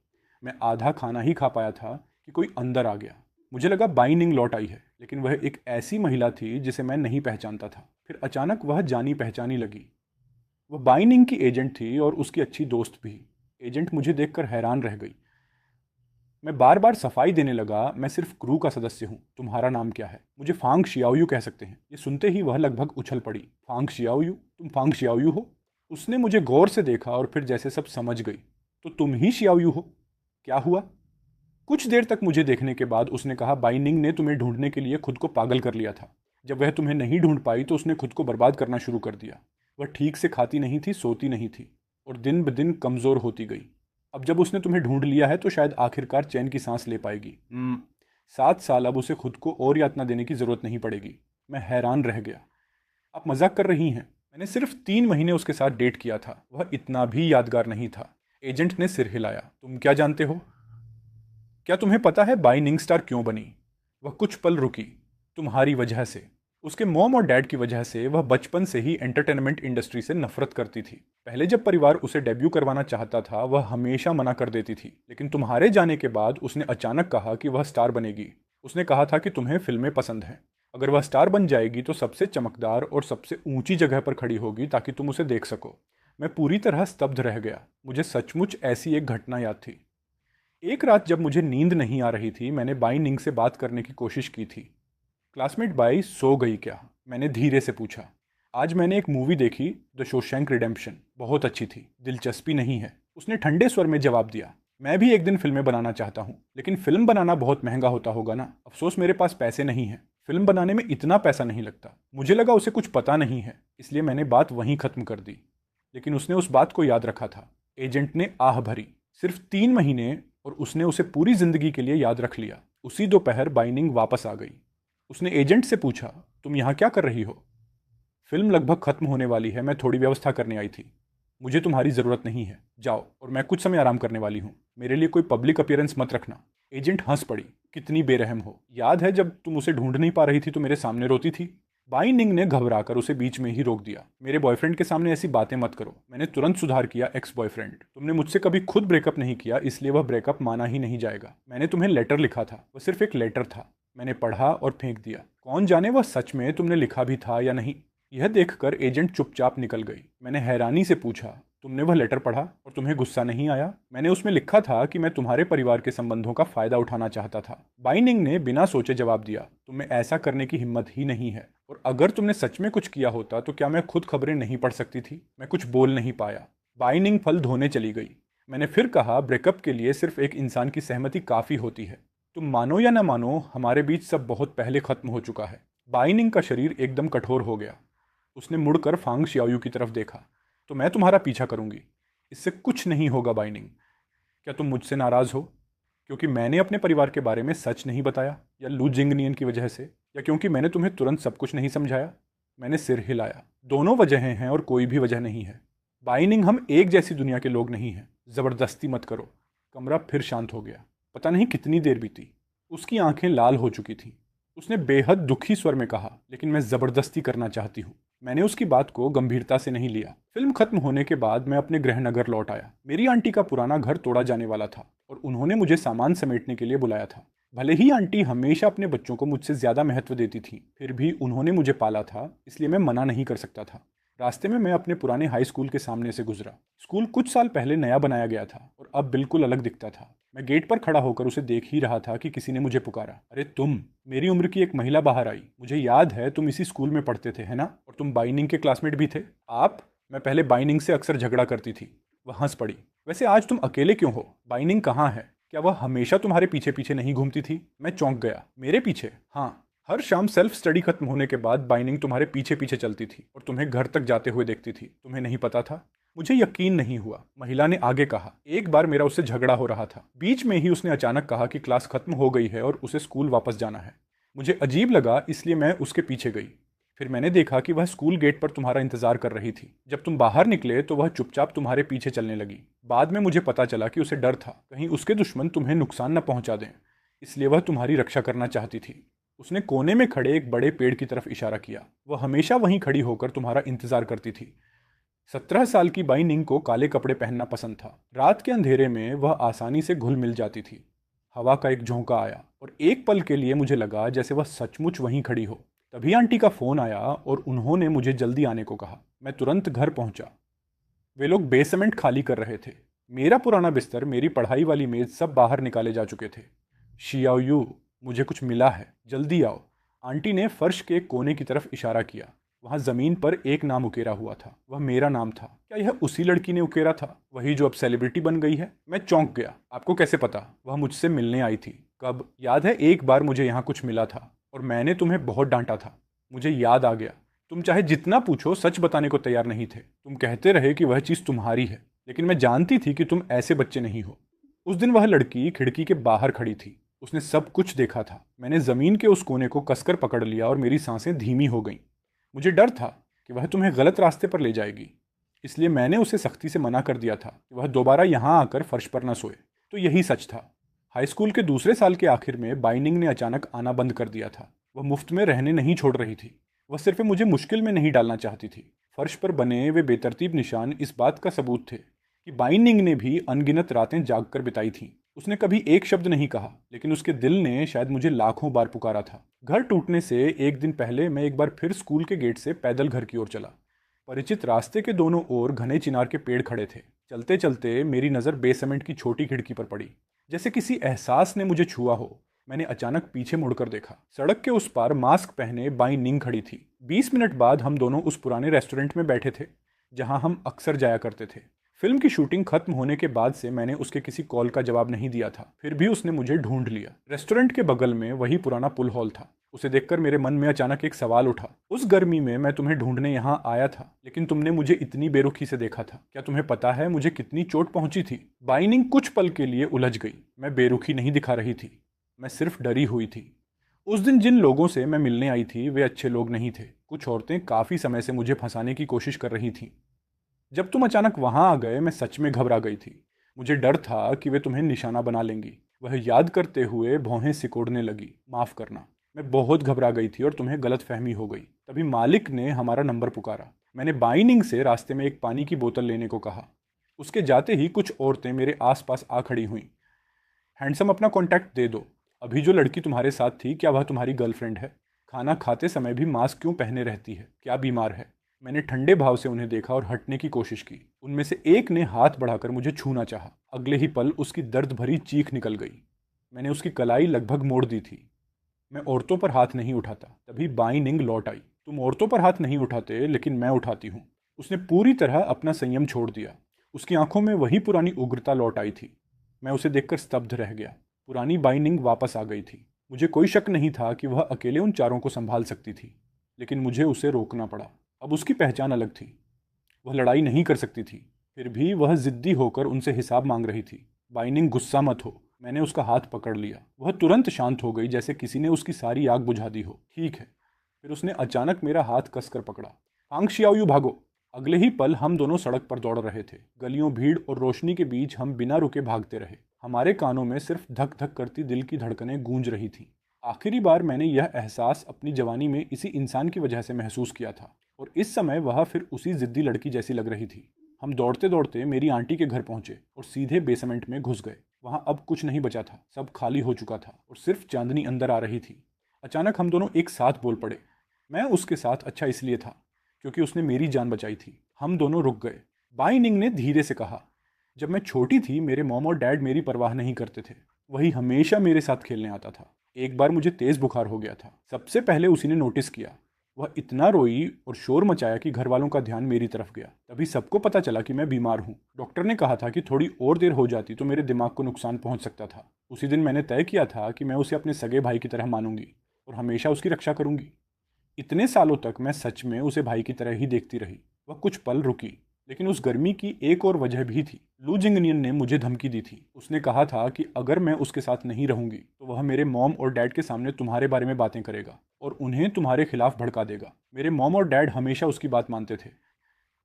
Speaker 1: मैं आधा खाना ही खा पाया था कि कोई अंदर आ गया। मुझे लगा बाई निंग लौट आई है, लेकिन वह एक ऐसी महिला थी जिसे मैं नहीं पहचानता था। फिर अचानक वह जानी पहचानी लगी। वह बाई निंग की एजेंट थी और उसकी अच्छी दोस्त भी। एजेंट मुझे देखकर हैरान रह गई। मैं बार बार सफाई देने लगा। मैं सिर्फ क्रू का सदस्य हूँ। तुम्हारा नाम क्या है? मुझे फांग शियाओयू कह सकते हैं। ये सुनते ही वह लगभग उछल पड़ी। फांग शियाओयू? तुम फांग शियाओयू हो? उसने मुझे गौर से देखा और फिर जैसे सब समझ गई। तो तुम ही शियाओयू हो? क्या हुआ? कुछ देर तक मुझे देखने के बाद उसने कहा, बाई निंग ने तुम्हें ढूंढने के लिए खुद को पागल कर लिया था। जब वह तुम्हें नहीं ढूंढ पाई तो उसने खुद को बर्बाद करना शुरू कर दिया। वह ठीक से खाती नहीं थी, सोती नहीं थी और दिन ब दिन कमज़ोर होती गई। अब जब उसने तुम्हें ढूंढ लिया है तो शायद आखिरकार चैन की सांस ले पाएगी। 7 साल अब उसे खुद को और यातना देने की ज़रूरत नहीं पड़ेगी। मैं हैरान रह गया। आप मजाक कर रही हैं? मैंने सिर्फ 3 महीने उसके साथ डेट किया था। वह इतना भी यादगार नहीं था। एजेंट ने सिर हिलाया। तुम क्या जानते हो? क्या तुम्हें पता है बाई निंग स्टार क्यों बनी? वह कुछ पल रुकी। तुम्हारी वजह से। उसके मॉम और डैड की वजह से। वह बचपन से ही एंटरटेनमेंट इंडस्ट्री से नफरत करती थी। पहले जब परिवार उसे डेब्यू करवाना चाहता था वह हमेशा मना कर देती थी, लेकिन तुम्हारे जाने के बाद उसने अचानक कहा कि वह स्टार बनेगी। उसने कहा था कि तुम्हें फिल्में पसंद हैं। अगर वह स्टार बन जाएगी तो सबसे चमकदार और सबसे ऊंची जगह पर खड़ी होगी ताकि तुम उसे देख सको। मैं पूरी तरह स्तब्ध रह गया। मुझे सचमुच ऐसी एक घटना याद थी। एक रात जब मुझे नींद नहीं आ रही थी, मैंने बाई निंग से बात करने की कोशिश की थी। क्लासमेट बाई सो गई क्या? मैंने धीरे से पूछा। आज मैंने एक मूवी देखी, द शोशैंक रिडेम्पशन। बहुत अच्छी थी। दिलचस्पी नहीं है? उसने ठंडे स्वर में जवाब दिया। मैं भी एक दिन फिल्में बनाना चाहता हूँ, लेकिन फिल्म बनाना बहुत महंगा होता होगा ना। अफसोस मेरे पास पैसे नहीं है। फिल्म बनाने में इतना पैसा नहीं लगता। मुझे लगा उसे कुछ पता नहीं है, इसलिए मैंने बात वहीं खत्म कर दी। लेकिन उसने उस बात को याद रखा था। एजेंट ने आह भरी। सिर्फ 3 महीने और उसने उसे पूरी जिंदगी के लिए याद रख लिया। उसी दोपहर बाई निंग वापस आ गई। उसने एजेंट से पूछा, तुम यहाँ क्या कर रही हो? फिल्म लगभग खत्म होने वाली है, मैं थोड़ी व्यवस्था करने आई थी। मुझे तुम्हारी ज़रूरत नहीं है, जाओ, और मैं कुछ समय आराम करने वाली हूँ। मेरे लिए कोई पब्लिक अपीयरेंस मत रखना। एजेंट हंस पड़ी। कितनी बेरहम हो। याद है जब तुम उसे ढूंढ नहीं पा रही थी तो मेरे सामने रोती थी? बाई निंग ने घबराकर उसे बीच में ही रोक दिया। मेरे बॉयफ्रेंड के सामने ऐसी बातें मत करो। मैंने तुरंत सुधार किया। Ex boyfriend. तुमने मुझसे कभी खुद ब्रेकअप नहीं किया, इसलिए वह ब्रेकअप माना ही नहीं जाएगा। मैंने तुम्हें लेटर लिखा था। वह सिर्फ एक लेटर था। मैंने पढ़ा और फेंक दिया। कौन जाने वह सच में तुमने लिखा भी था या नहीं। यह देखकर एजेंट चुपचाप निकल गई। मैंने हैरानी से पूछा, तुमने वह लेटर पढ़ा और तुम्हें गुस्सा नहीं आया? मैंने उसमें लिखा था कि मैं तुम्हारे परिवार के संबंधों का फायदा उठाना चाहता था। बाई निंग ने बिना सोचे जवाब दिया, तुम्हें ऐसा करने की हिम्मत ही नहीं है। और अगर तुमने सच में कुछ किया होता तो क्या मैं खुद खबरें नहीं पढ़ सकती थी? मैं कुछ बोल नहीं पाया। बाई निंग फल धोने चली गई। मैंने फिर कहा, ब्रेकअप के लिए सिर्फ एक इंसान की सहमति काफ़ी होती है। तुम मानो या ना मानो, हमारे बीच सब बहुत पहले खत्म हो चुका है। बाई निंग का शरीर एकदम कठोर हो गया। उसने मुड़कर फांग शियाओयू की तरफ देखा। तो मैं तुम्हारा पीछा करूंगी। इससे कुछ नहीं होगा बाई निंग। क्या तुम मुझसे नाराज़ हो क्योंकि मैंने अपने परिवार के बारे में सच नहीं बताया, या लू जिंगनियन की वजह से, या क्योंकि मैंने तुम्हें तुरंत सब कुछ नहीं समझाया? मैंने सिर हिलाया। दोनों वजहें हैं और कोई भी वजह नहीं है। बाई निंग, हम एक जैसी दुनिया के लोग नहीं हैं। ज़बरदस्ती मत करो। कमरा फिर शांत हो गया। पता नहीं कितनी देर बीती। उसकी आंखें लाल हो चुकी थीं। उसने बेहद दुखी स्वर में कहा, लेकिन मैं ज़बरदस्ती करना चाहती हूँ। मैंने उसकी बात को गंभीरता से नहीं लिया। फिल्म खत्म होने के बाद मैं अपने गृहनगर लौट आया। मेरी आंटी का पुराना घर तोड़ा जाने वाला था और उन्होंने मुझे सामान समेटने के लिए बुलाया था। भले ही आंटी हमेशा अपने बच्चों को मुझसे ज़्यादा महत्व देती थी, फिर भी उन्होंने मुझे पाला था, इसलिए मैं मना नहीं कर सकता था। रास्ते में मैं अपने पुराने हाई स्कूल के सामने से गुजरा। स्कूल कुछ साल पहले नया बनाया गया था और अब बिल्कुल अलग दिखता था। मैं गेट पर खड़ा होकर उसे देख ही रहा था कि किसी ने मुझे पुकारा, अरे तुम! मेरी उम्र की एक महिला बाहर आई। मुझे याद है, तुम इसी स्कूल में पढ़ते थे, है ना? और तुम बाइनिंग के क्लासमेट भी थे। आप? मैं पहले बाइनिंग से अक्सर झगड़ा करती थी। वह हंस पड़ी। वैसे आज तुम अकेले क्यों हो? बाइनिंग कहाँ है? क्या वह हमेशा तुम्हारे पीछे पीछे नहीं घूमती थी? मैं चौंक गया। मेरे पीछे? हाँ, हर शाम सेल्फ स्टडी खत्म होने के बाद बाइनिंग तुम्हारे पीछे पीछे चलती थी और तुम्हें घर तक जाते हुए देखती थी। तुम्हें नहीं पता था? मुझे यकीन नहीं हुआ। महिला ने आगे कहा, एक बार मेरा उससे झगड़ा हो रहा था। बीच में ही उसने अचानक कहा कि क्लास खत्म हो गई है और उसे स्कूल वापस जाना है। मुझे अजीब लगा, इसलिए मैं उसके पीछे गई। फिर मैंने देखा कि वह स्कूल गेट पर तुम्हारा इंतजार कर रही थी। जब तुम बाहर निकले तो वह चुपचाप तुम्हारे पीछे चलने लगी। बाद में मुझे पता चला कि उसे डर था, कहीं उसके दुश्मन तुम्हें नुकसान न पहुंचा दें, इसलिए वह तुम्हारी रक्षा करना चाहती थी। उसने कोने में खड़े एक बड़े पेड़ की तरफ इशारा किया। वह हमेशा वहीं खड़ी होकर तुम्हारा इंतजार करती थी। 17 साल की बाइनिंग को काले कपड़े पहनना पसंद था। रात के अंधेरे में वह आसानी से घुल मिल जाती थी। हवा का एक झोंका आया और एक पल के लिए मुझे लगा जैसे वह सचमुच वहीं खड़ी हो। तभी आंटी का फोन आया और उन्होंने मुझे जल्दी आने को कहा। मैं तुरंत घर पहुंचा। वे लोग बेसमेंट खाली कर रहे थे। मेरा पुराना बिस्तर, मेरी पढ़ाई वाली मेज सब बाहर निकाले जा चुके थे। शियाओयू, मुझे कुछ मिला है, जल्दी आओ। आंटी ने फर्श के कोने की तरफ इशारा किया। वहां जमीन पर एक नाम उकेरा हुआ था। वह मेरा नाम था। क्या यह उसी लड़की ने उकेरा था, वही जो अब सेलिब्रिटी बन गई है? मैं चौंक गया। आपको कैसे पता? वह मुझसे मिलने आई थी। कब? याद है, एक बार मुझे यहाँ कुछ मिला था और मैंने तुम्हें बहुत डांटा था। मुझे याद आ गया। तुम चाहे जितना पूछो सच बताने को तैयार नहीं थे। तुम कहते रहे कि वह चीज़ तुम्हारी है, लेकिन मैं जानती थी कि तुम ऐसे बच्चे नहीं हो। उस दिन वह लड़की खिड़की के बाहर खड़ी थी। उसने सब कुछ देखा था। मैंने जमीन के उस कोने को कसकर पकड़ लिया और मेरी सांसें धीमी हो गईं। मुझे डर था कि वह तुम्हें गलत रास्ते पर ले जाएगी, इसलिए मैंने उसे सख्ती से मना कर दिया था कि वह दोबारा यहाँ आकर फर्श पर न सोए। तो यही सच था। हाई स्कूल के दूसरे साल के आखिर में बाइनिंग ने अचानक आना बंद कर दिया था। वह मुफ्त में रहने नहीं छोड़ रही थी। वह सिर्फ मुझे मुश्किल में नहीं डालना चाहती थी। फर्श पर बने वे बेतरतीब निशान इस बात का सबूत थे कि बाइनिंग ने भी अनगिनत रातें जाग कर बिताई थीं। उसने कभी एक शब्द नहीं कहा, लेकिन उसके दिल ने शायद मुझे लाखों बार पुकारा था। घर टूटने से एक दिन पहले मैं एक बार फिर स्कूल के गेट से पैदल घर की ओर चला। परिचित रास्ते के दोनों ओर घने चिनार के पेड़ खड़े थे। चलते चलते मेरी नज़र बेसमेंट की छोटी खिड़की पर पड़ी। जैसे किसी एहसास ने मुझे छुआ हो, मैंने अचानक पीछे मुड़कर देखा। सड़क के उस पार मास्क पहने बाई निंग खड़ी थी। 20 मिनट बाद हम दोनों उस पुराने रेस्टोरेंट में बैठे थे जहां हम अक्सर जाया करते थे। फिल्म की शूटिंग खत्म होने के बाद से मैंने उसके किसी कॉल का जवाब नहीं दिया था, फिर भी उसने मुझे ढूंढ लिया। रेस्टोरेंट के बगल में वही पुराना पुल हॉल था। उसे देखकर मेरे मन में अचानक एक सवाल उठा। उस गर्मी में मैं तुम्हें ढूंढने यहाँ आया था, लेकिन तुमने मुझे इतनी बेरुखी से देखा था। क्या तुम्हें पता है मुझे कितनी चोट पहुंची थी? बाइनिंग कुछ पल के लिए उलझ गई। मैं बेरुखी नहीं दिखा रही थी, मैं सिर्फ डरी हुई थी। उस दिन जिन लोगों से मैं मिलने आई थी वे अच्छे लोग नहीं थे। कुछ औरतें काफ़ी समय से मुझे फंसाने की कोशिश कर रही थीं। जब तुम अचानक वहां आ गए मैं सच में घबरा गई थी। मुझे डर था कि वे तुम्हें निशाना बना लेंगी। वह याद करते हुए भौहें सिकोड़ने लगी। माफ़ करना, मैं बहुत घबरा गई थी और तुम्हें गलत फहमी हो गई। तभी मालिक ने हमारा नंबर पुकारा। मैंने बाइनिंग से रास्ते में एक पानी की बोतल लेने को कहा। उसके जाते ही कुछ औरतें मेरे आसपास आ खड़ी हुईं। हैंडसम, अपना कॉन्टैक्ट दे दो। अभी जो लड़की तुम्हारे साथ थी, क्या वह तुम्हारी गर्लफ्रेंड है? खाना खाते समय भी मास्क क्यों पहने रहती है? क्या बीमार है? मैंने ठंडे भाव से उन्हें देखा और हटने की कोशिश की। उनमें से एक ने हाथ बढ़ाकर मुझे छूना चाहा। अगले ही पल उसकी दर्द भरी चीख निकल गई। मैंने उसकी कलाई लगभग मोड़ दी थी। मैं औरतों पर हाथ नहीं उठाता। तभी बाई निंग लौट आई। तुम औरतों पर हाथ नहीं उठाते, लेकिन मैं उठाती हूँ। उसने पूरी तरह अपना संयम छोड़ दिया। उसकी आंखों में वही पुरानी उग्रता लौट आई थी। मैं उसे देखकर स्तब्ध रह गया। पुरानी बाई निंग वापस आ गई थी। मुझे कोई शक नहीं था कि वह अकेले उन चारों को संभाल सकती थी, लेकिन मुझे उसे रोकना पड़ा। अब उसकी पहचान अलग थी। वह लड़ाई नहीं कर सकती थी, फिर भी वह जिद्दी होकर उनसे हिसाब मांग रही थी। बाइनिंग, गुस्सा मत हो। मैंने उसका हाथ पकड़ लिया। वह तुरंत शांत हो गई, जैसे किसी ने उसकी सारी आग बुझा दी हो। ठीक है। फिर उसने अचानक मेरा हाथ कसकर पकड़ा। फांग शियाओयू, भागो। अगले ही पल हम दोनों सड़क पर दौड़ रहे थे। गलियों, भीड़ और रोशनी के बीच हम बिना रुके भागते रहे। हमारे कानों में सिर्फ धक धक करती दिल की धड़कनें गूंज रही थीं। आखिरी बार मैंने यह एहसास अपनी जवानी में इसी इंसान की वजह से महसूस किया था, और इस समय वह फिर उसी जिद्दी लड़की जैसी लग रही थी। हम दौड़ते दौड़ते मेरी आंटी के घर पहुंचे और सीधे बेसमेंट में घुस गए। वहां अब कुछ नहीं बचा था, सब खाली हो चुका था और सिर्फ चांदनी अंदर आ रही थी। अचानक हम दोनों एक साथ बोल पड़े। मैं उसके साथ अच्छा इसलिए था क्योंकि उसने मेरी जान बचाई थी। हम दोनों रुक गए। बाई निंग ने धीरे से कहा, जब मैं छोटी थी मेरे मॉम और डैड मेरी परवाह नहीं करते थे। वही हमेशा मेरे साथ खेलने आता था। एक बार मुझे तेज बुखार हो गया था। सबसे पहले उसी ने नोटिस किया। वह इतना रोई और शोर मचाया कि घर वालों का ध्यान मेरी तरफ गया। तभी सबको पता चला कि मैं बीमार हूँ। डॉक्टर ने कहा था कि थोड़ी और देर हो जाती तो मेरे दिमाग को नुकसान पहुंच सकता था। उसी दिन मैंने तय किया था कि मैं उसे अपने सगे भाई की तरह मानूंगी और हमेशा उसकी रक्षा करूंगी। इतने सालों तक मैं सच में उसे भाई की तरह ही देखती रही। वह कुछ पल रुकी, लेकिन उस गर्मी की एक और वजह भी थी। लू जिंगनियन ने मुझे धमकी दी थी। उसने कहा था कि अगर मैं उसके साथ नहीं रहूंगी तो वह मेरे मॉम और डैड के सामने तुम्हारे बारे में बातें करेगा और उन्हें तुम्हारे खिलाफ भड़का देगा। मेरे मॉम और डैड हमेशा उसकी बात मानते थे।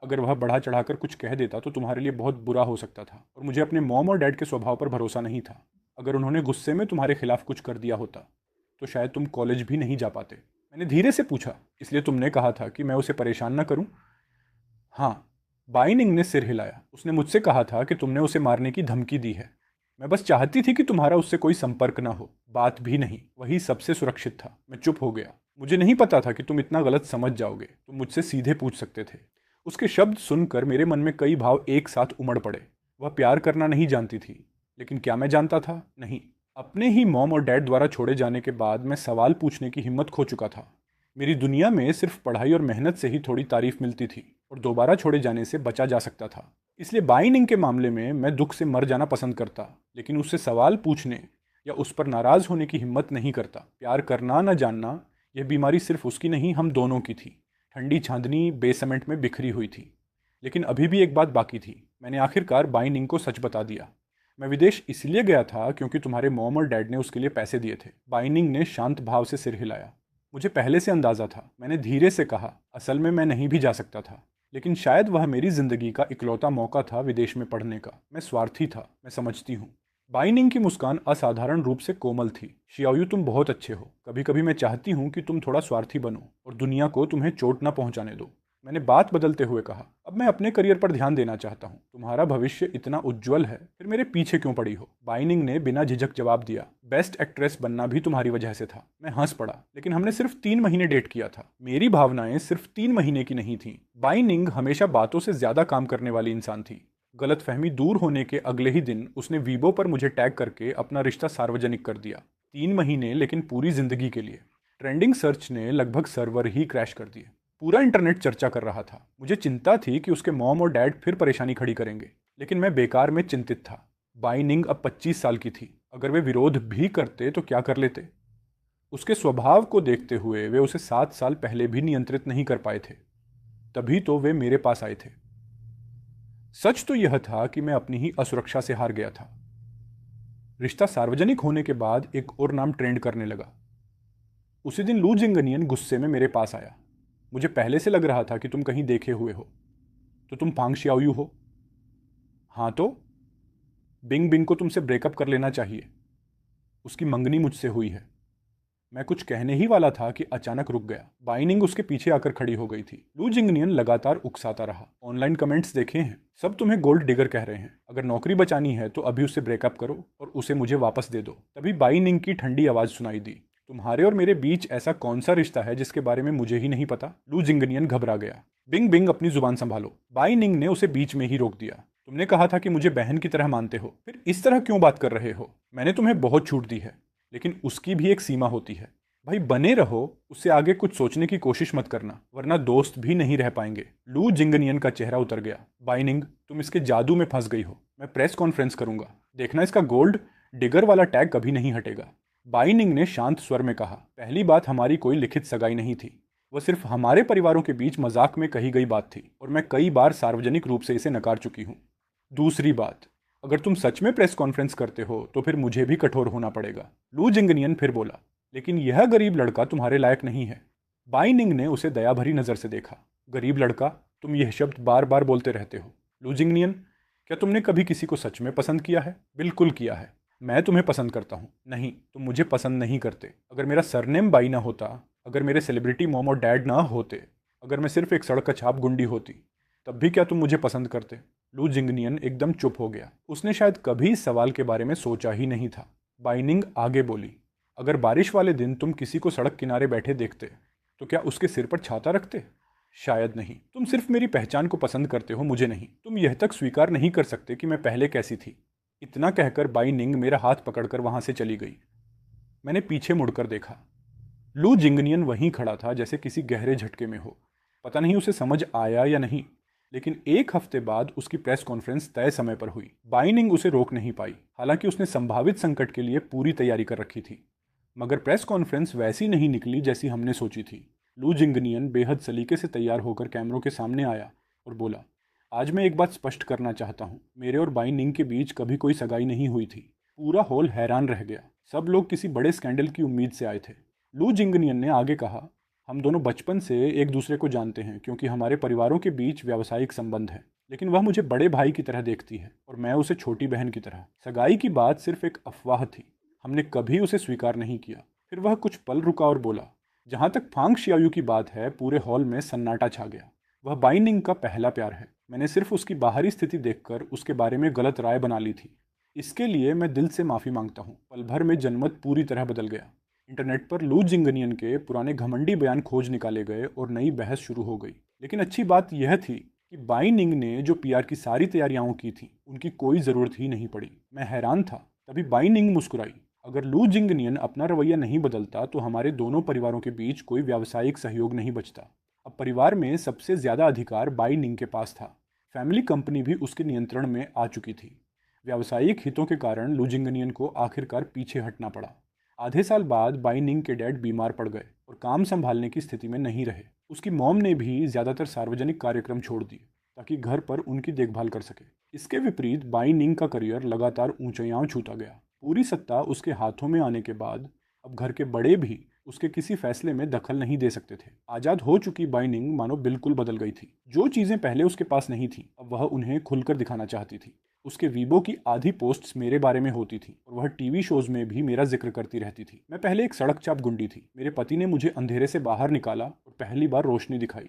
Speaker 1: अगर वह बढ़ा चढ़ाकर कुछ कह देता तो तुम्हारे लिए बहुत बुरा हो सकता था, और मुझे अपने मॉम और डैड के स्वभाव पर भरोसा नहीं था। अगर उन्होंने गुस्से में तुम्हारे खिलाफ कुछ कर दिया होता तो शायद तुम कॉलेज भी नहीं जा पाते। मैंने धीरे से पूछा, इसलिए तुमने कहा था कि मैं उसे परेशान न करूं? हाँ। बाइनिंग ने सिर हिलाया। उसने मुझसे कहा था कि तुमने उसे मारने की धमकी दी है। मैं बस चाहती थी कि तुम्हारा उससे कोई संपर्क ना हो, बात भी नहीं। वही सबसे सुरक्षित था। मैं चुप हो गया। मुझे नहीं पता था कि तुम इतना गलत समझ जाओगे। तुम मुझसे सीधे पूछ सकते थे। उसके शब्द सुनकर मेरे मन में कई भाव एक साथ उमड़ पड़े। वह प्यार करना नहीं जानती थी, लेकिन क्या मैं जानता था? नहीं। अपने ही मॉम और डैड द्वारा छोड़े जाने के बाद मैं सवाल पूछने की हिम्मत खो चुका था। मेरी दुनिया में सिर्फ पढ़ाई और मेहनत से ही थोड़ी तारीफ मिलती थी और दोबारा छोड़े जाने से बचा जा सकता था। इसलिए बाइनिंग के मामले में मैं दुख से मर जाना पसंद करता, लेकिन उससे सवाल पूछने या उस पर नाराज होने की हिम्मत नहीं करता। प्यार करना न जानना, यह बीमारी सिर्फ उसकी नहीं, हम दोनों की थी। ठंडी चांदनी बेसमेंट में बिखरी हुई थी। लेकिन अभी भी एक बात बाकी थी। मैंने आखिरकार बाइनिंग को सच बता दिया। मैं विदेश इसलिए गया था क्योंकि तुम्हारे मॉम और डैड ने उसके लिए पैसे दिए थे। बाइनिंग ने शांत भाव से सिर हिलाया। मुझे पहले से अंदाजा था। मैंने धीरे से कहा, असल में मैं नहीं भी जा सकता था, लेकिन शायद वह मेरी जिंदगी का इकलौता मौका था विदेश में पढ़ने का। मैं स्वार्थी था, मैं समझती हूँ। बाइनिंग की मुस्कान असाधारण रूप से कोमल थी। शियाओयू, तुम बहुत अच्छे हो। कभी कभी मैं चाहती हूँ कि तुम थोड़ा स्वार्थी बनो और दुनिया को तुम्हें चोट न पहुंचाने दो। मैंने बात बदलते हुए कहा, अब मैं अपने करियर पर ध्यान देना चाहता हूँ। तुम्हारा भविष्य इतना उज्जवल है, फिर मेरे पीछे क्यों पड़ी हो? बाइनिंग ने बिना झिझक जवाब दिया, बेस्ट एक्ट्रेस बनना भी तुम्हारी वजह से था। मैं हंस पड़ा, लेकिन हमने सिर्फ 3 महीने डेट किया था। मेरी भावनाएं सिर्फ 3 महीने की नहीं थी। बाइनिंग हमेशा बातों से ज्यादा काम करने वाली इंसान थी। गलतफहमी दूर होने के अगले ही दिन उसने वीबो पर मुझे टैग करके अपना रिश्ता सार्वजनिक कर दिया। 3 महीने, लेकिन पूरी जिंदगी के लिए। ट्रेंडिंग सर्च ने लगभग सर्वर ही क्रैश कर दिए। पूरा इंटरनेट चर्चा कर रहा था। मुझे चिंता थी कि उसके मॉम और डैड फिर परेशानी खड़ी करेंगे, लेकिन मैं बेकार में चिंतित था। बाइनिंग अब 25 साल की थी। अगर वे विरोध भी करते तो क्या कर लेते? उसके स्वभाव को देखते हुए वे उसे 7 साल पहले भी नियंत्रित नहीं कर पाए थे। तभी तो वे मेरे पास आए थे। सच तो यह था कि मैं अपनी ही असुरक्षा से हार गया था। रिश्ता सार्वजनिक होने के बाद एक और नाम ट्रेंड करने लगा। उसी दिन लू जिंगनियन गुस्से में मेरे पास आया। मुझे पहले से लग रहा था कि तुम कहीं देखे हुए हो। तो तुम फांग शियाओयू हो? हाँ तो? बिंग बिंग को तुमसे ब्रेकअप कर लेना चाहिए। उसकी मंगनी मुझसे हुई है। मैं कुछ कहने ही वाला था कि अचानक रुक गया। बाइनिंग उसके पीछे आकर खड़ी हो गई थी। लू जिंगनियन लगातार उकसाता रहा। ऑनलाइन कमेंट्स देखे हैं, सब तुम्हें गोल्ड डिगर कह रहे हैं। अगर नौकरी बचानी है तो अभी उससे ब्रेकअप करो और उसे मुझे वापस दे दो। तभी बाइनिंग की ठंडी आवाज सुनाई दी, तुम्हारे और मेरे बीच ऐसा कौन सा रिश्ता है जिसके बारे में मुझे ही नहीं पता? लू जिंगनियन घबरा गया। बिंग बिंग, अपनी जुबान संभालो। बाइनिंग ने उसे बीच में ही रोक दिया। तुमने कहा था कि मुझे बहन की तरह मानते हो, फिर इस तरह क्यों बात कर रहे हो? मैंने तुम्हें बहुत छूट दी है, लेकिन उसकी भी एक सीमा होती है। भाई बने रहो, उससे आगे कुछ सोचने की कोशिश मत करना, वरना दोस्त भी नहीं रह पाएंगे। लू जिंगनियन का चेहरा उतर गया। बाइनिंग, तुम इसके जादू में फंस गई हो। मैं प्रेस कॉन्फ्रेंस करूंगा, देखना इसका गोल्ड डिगर वाला टैग कभी नहीं हटेगा। बाइनिंग ने शांत स्वर में कहा, पहली बात, हमारी कोई लिखित सगाई नहीं थी। वह सिर्फ हमारे परिवारों के बीच मजाक में कही गई बात थी, और मैं कई बार सार्वजनिक रूप से इसे नकार चुकी हूँ। दूसरी बात, अगर तुम सच में प्रेस कॉन्फ्रेंस करते हो तो फिर मुझे भी कठोर होना पड़ेगा। लू जिंगनियन फिर बोला, लेकिन यह गरीब लड़का तुम्हारे लायक नहीं है। बाइनिंग ने उसे दया भरी नजर से देखा। गरीब लड़का? तुम यह शब्द बार बार बोलते रहते हो। लू जिंगनियन, क्या तुमने कभी किसी को सच में पसंद किया है? बिल्कुल किया है। मैं तुम्हें पसंद करता हूँ। नहीं, तुम मुझे पसंद नहीं करते। अगर मेरा सरनेम बाई ना होता, अगर मेरे सेलिब्रिटी मॉम और डैड ना होते, अगर मैं सिर्फ एक सड़क का छाप गुंडी होती, तब भी क्या तुम मुझे पसंद करते? लू जिंगनियन एकदम चुप हो गया। उसने शायद कभी इस सवाल के बारे में सोचा ही नहीं था। बाइनिंग आगे बोली, अगर बारिश वाले दिन तुम किसी को सड़क किनारे बैठे देखते, तो क्या उसके सिर पर छाता रखते? शायद नहीं। तुम सिर्फ मेरी पहचान को पसंद करते हो, मुझे नहीं। तुम यह तक स्वीकार नहीं कर सकते कि मैं पहले कैसी थी। इतना कहकर बाई निंग मेरा हाथ पकड़कर वहां से चली गई। मैंने पीछे मुड़कर देखा। लू जिंगनियन वहीं खड़ा था, जैसे किसी गहरे झटके में हो। पता नहीं उसे समझ आया या नहीं, लेकिन एक हफ्ते बाद उसकी प्रेस कॉन्फ्रेंस तय समय पर हुई। बाई निंग उसे रोक नहीं पाई, हालांकि उसने संभावित संकट के लिए पूरी तैयारी कर रखी थी। मगर प्रेस कॉन्फ्रेंस वैसी नहीं निकली जैसी हमने सोची थी। लू जिंगनियन बेहद सलीके से तैयार होकर कैमरों के सामने आया और बोला, आज मैं एक बात स्पष्ट करना चाहता हूँ। मेरे और बाई निंग के बीच कभी कोई सगाई नहीं हुई थी। पूरा हॉल हैरान रह गया। सब लोग किसी बड़े स्कैंडल की उम्मीद से आए थे। लू जिंगनियन ने आगे कहा, हम दोनों बचपन से एक दूसरे को जानते हैं, क्योंकि हमारे परिवारों के बीच व्यावसायिक संबंध है। लेकिन वह मुझे बड़े भाई की तरह देखती है और मैं उसे छोटी बहन की तरह। सगाई की बात सिर्फ एक अफवाह थी। हमने कभी उसे स्वीकार नहीं किया। फिर वह कुछ पल रुका और बोला, जहाँ तक फांग शियायू की बात है, पूरे हॉल में सन्नाटा छा गया। वह बाई निंग का पहला प्यार है। मैंने सिर्फ उसकी बाहरी स्थिति देखकर उसके बारे में गलत राय बना ली थी। इसके लिए मैं दिल से माफ़ी मांगता हूँ। पल भर में जनमत पूरी तरह बदल गया। इंटरनेट पर लू जिंगनियन के पुराने घमंडी बयान खोज निकाले गए और नई बहस शुरू हो गई। लेकिन अच्छी बात यह थी कि बाई निंग ने जो पीआर की सारी तैयारियां की थी, उनकी कोई ज़रूरत ही नहीं पड़ी। मैं हैरान था। तभी बाई निंग मुस्कुराई। अगर लू जिंगनियन अपना रवैया नहीं बदलता, तो हमारे दोनों परिवारों के बीच कोई व्यावसायिक सहयोग नहीं बचता। अब परिवार में सबसे ज़्यादा अधिकार बाई निंग के पास था। फैमिली कंपनी भी उसके नियंत्रण में आ चुकी थी। व्यावसायिक हितों के कारण लू जिंगनियन को आखिरकार पीछे हटना पड़ा। आधे साल बाद बाई निंग के डैड बीमार पड़ गए और काम संभालने की स्थिति में नहीं रहे। उसकी मॉम ने भी ज़्यादातर सार्वजनिक कार्यक्रम छोड़ दिए ताकि घर पर उनकी देखभाल कर सके। इसके विपरीत बाई निंग का करियर लगातार ऊंचाइयां छूता गया। पूरी सत्ता उसके हाथों में आने के बाद अब घर के बड़े भी उसके किसी फैसले में दखल नहीं दे सकते थे। आज़ाद हो चुकी बाई निंग मानो बिल्कुल बदल गई थी। जो चीज़ें पहले उसके पास नहीं थी, अब वह उन्हें खुलकर दिखाना चाहती थी। उसके वीबो की आधी पोस्ट्स मेरे बारे में होती थी और वह टीवी शोज में भी मेरा जिक्र करती रहती थी। मैं पहले एक सड़क चाप गुंडी थी। मेरे पति ने मुझे अंधेरे से बाहर निकाला और पहली बार रोशनी दिखाई।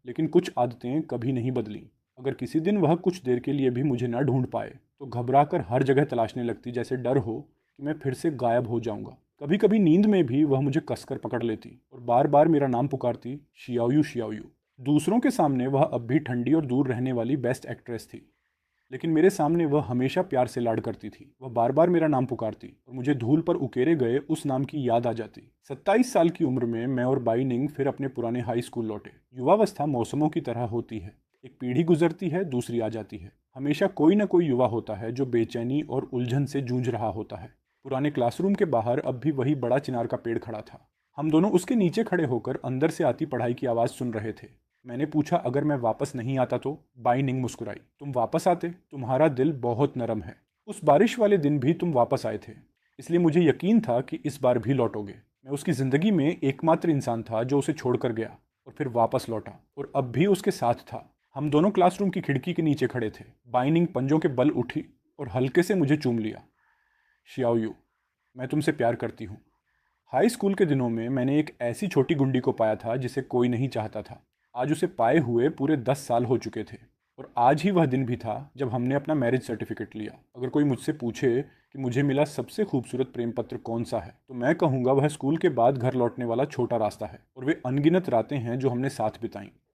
Speaker 1: लेकिन कुछ आदतें कभी नहीं बदली। अगर किसी दिन वह कुछ देर के लिए भी मुझे न ढूंढ पाए, तो घबरा कर हर जगह तलाशने लगती, जैसे डर हो कि मैं फिर से गायब हो जाऊंगा। कभी कभी नींद में भी वह मुझे कसकर पकड़ लेती और बार बार मेरा नाम पुकारती, शियाओयू शियाओयू। दूसरों के सामने वह अब भी ठंडी और दूर रहने वाली बेस्ट एक्ट्रेस थी, लेकिन मेरे सामने वह हमेशा प्यार से लाड करती थी। वह बार बार मेरा नाम पुकारती और मुझे धूल पर उकेरे गए उस नाम की याद आ जाती। 27 साल की उम्र में मैं और बाई निंग फिर अपने पुराने हाई स्कूल लौटे। युवावस्था मौसमों की तरह होती है। एक पीढ़ी गुजरती है, दूसरी आ जाती है। हमेशा कोई ना कोई युवा होता है जो बेचैनी और उलझन से जूझ रहा होता है। पुराने क्लासरूम के बाहर अब भी वही बड़ा चिनार का पेड़ खड़ा था। हम दोनों उसके नीचे खड़े होकर अंदर से आती पढ़ाई की आवाज़ सुन रहे थे। मैंने पूछा, अगर मैं वापस नहीं आता तो? बाई निंग मुस्कुराई, तुम वापस आते? तुम्हारा दिल बहुत नरम है। उस बारिश वाले दिन भी तुम वापस आए थे, इसलिए मुझे यकीन था कि इस बार भी लौटोगे। मैं उसकी ज़िंदगी में एकमात्र इंसान था जो उसे छोड़कर गया और फिर वापस लौटा, और अब भी उसके साथ था। हम दोनों क्लासरूम की खिड़की के नीचे खड़े थे। बाई निंग पंजों के बल उठी और हल्के से मुझे चूम लिया। शियाओयू, मैं तुमसे प्यार करती हूँ। हाई स्कूल के दिनों में मैंने एक ऐसी छोटी गुंडी को पाया था जिसे कोई नहीं चाहता था। आज उसे पाए हुए पूरे 10 साल हो चुके थे, और आज ही वह दिन भी था जब हमने अपना मैरिज सर्टिफिकेट लिया। अगर कोई मुझसे पूछे कि मुझे मिला सबसे खूबसूरत प्रेम पत्र कौन सा है, तो मैं कहूँगा वह स्कूल के बाद घर लौटने वाला छोटा रास्ता है, और वे अनगिनत रातें हैं जो हमने साथ बिताई।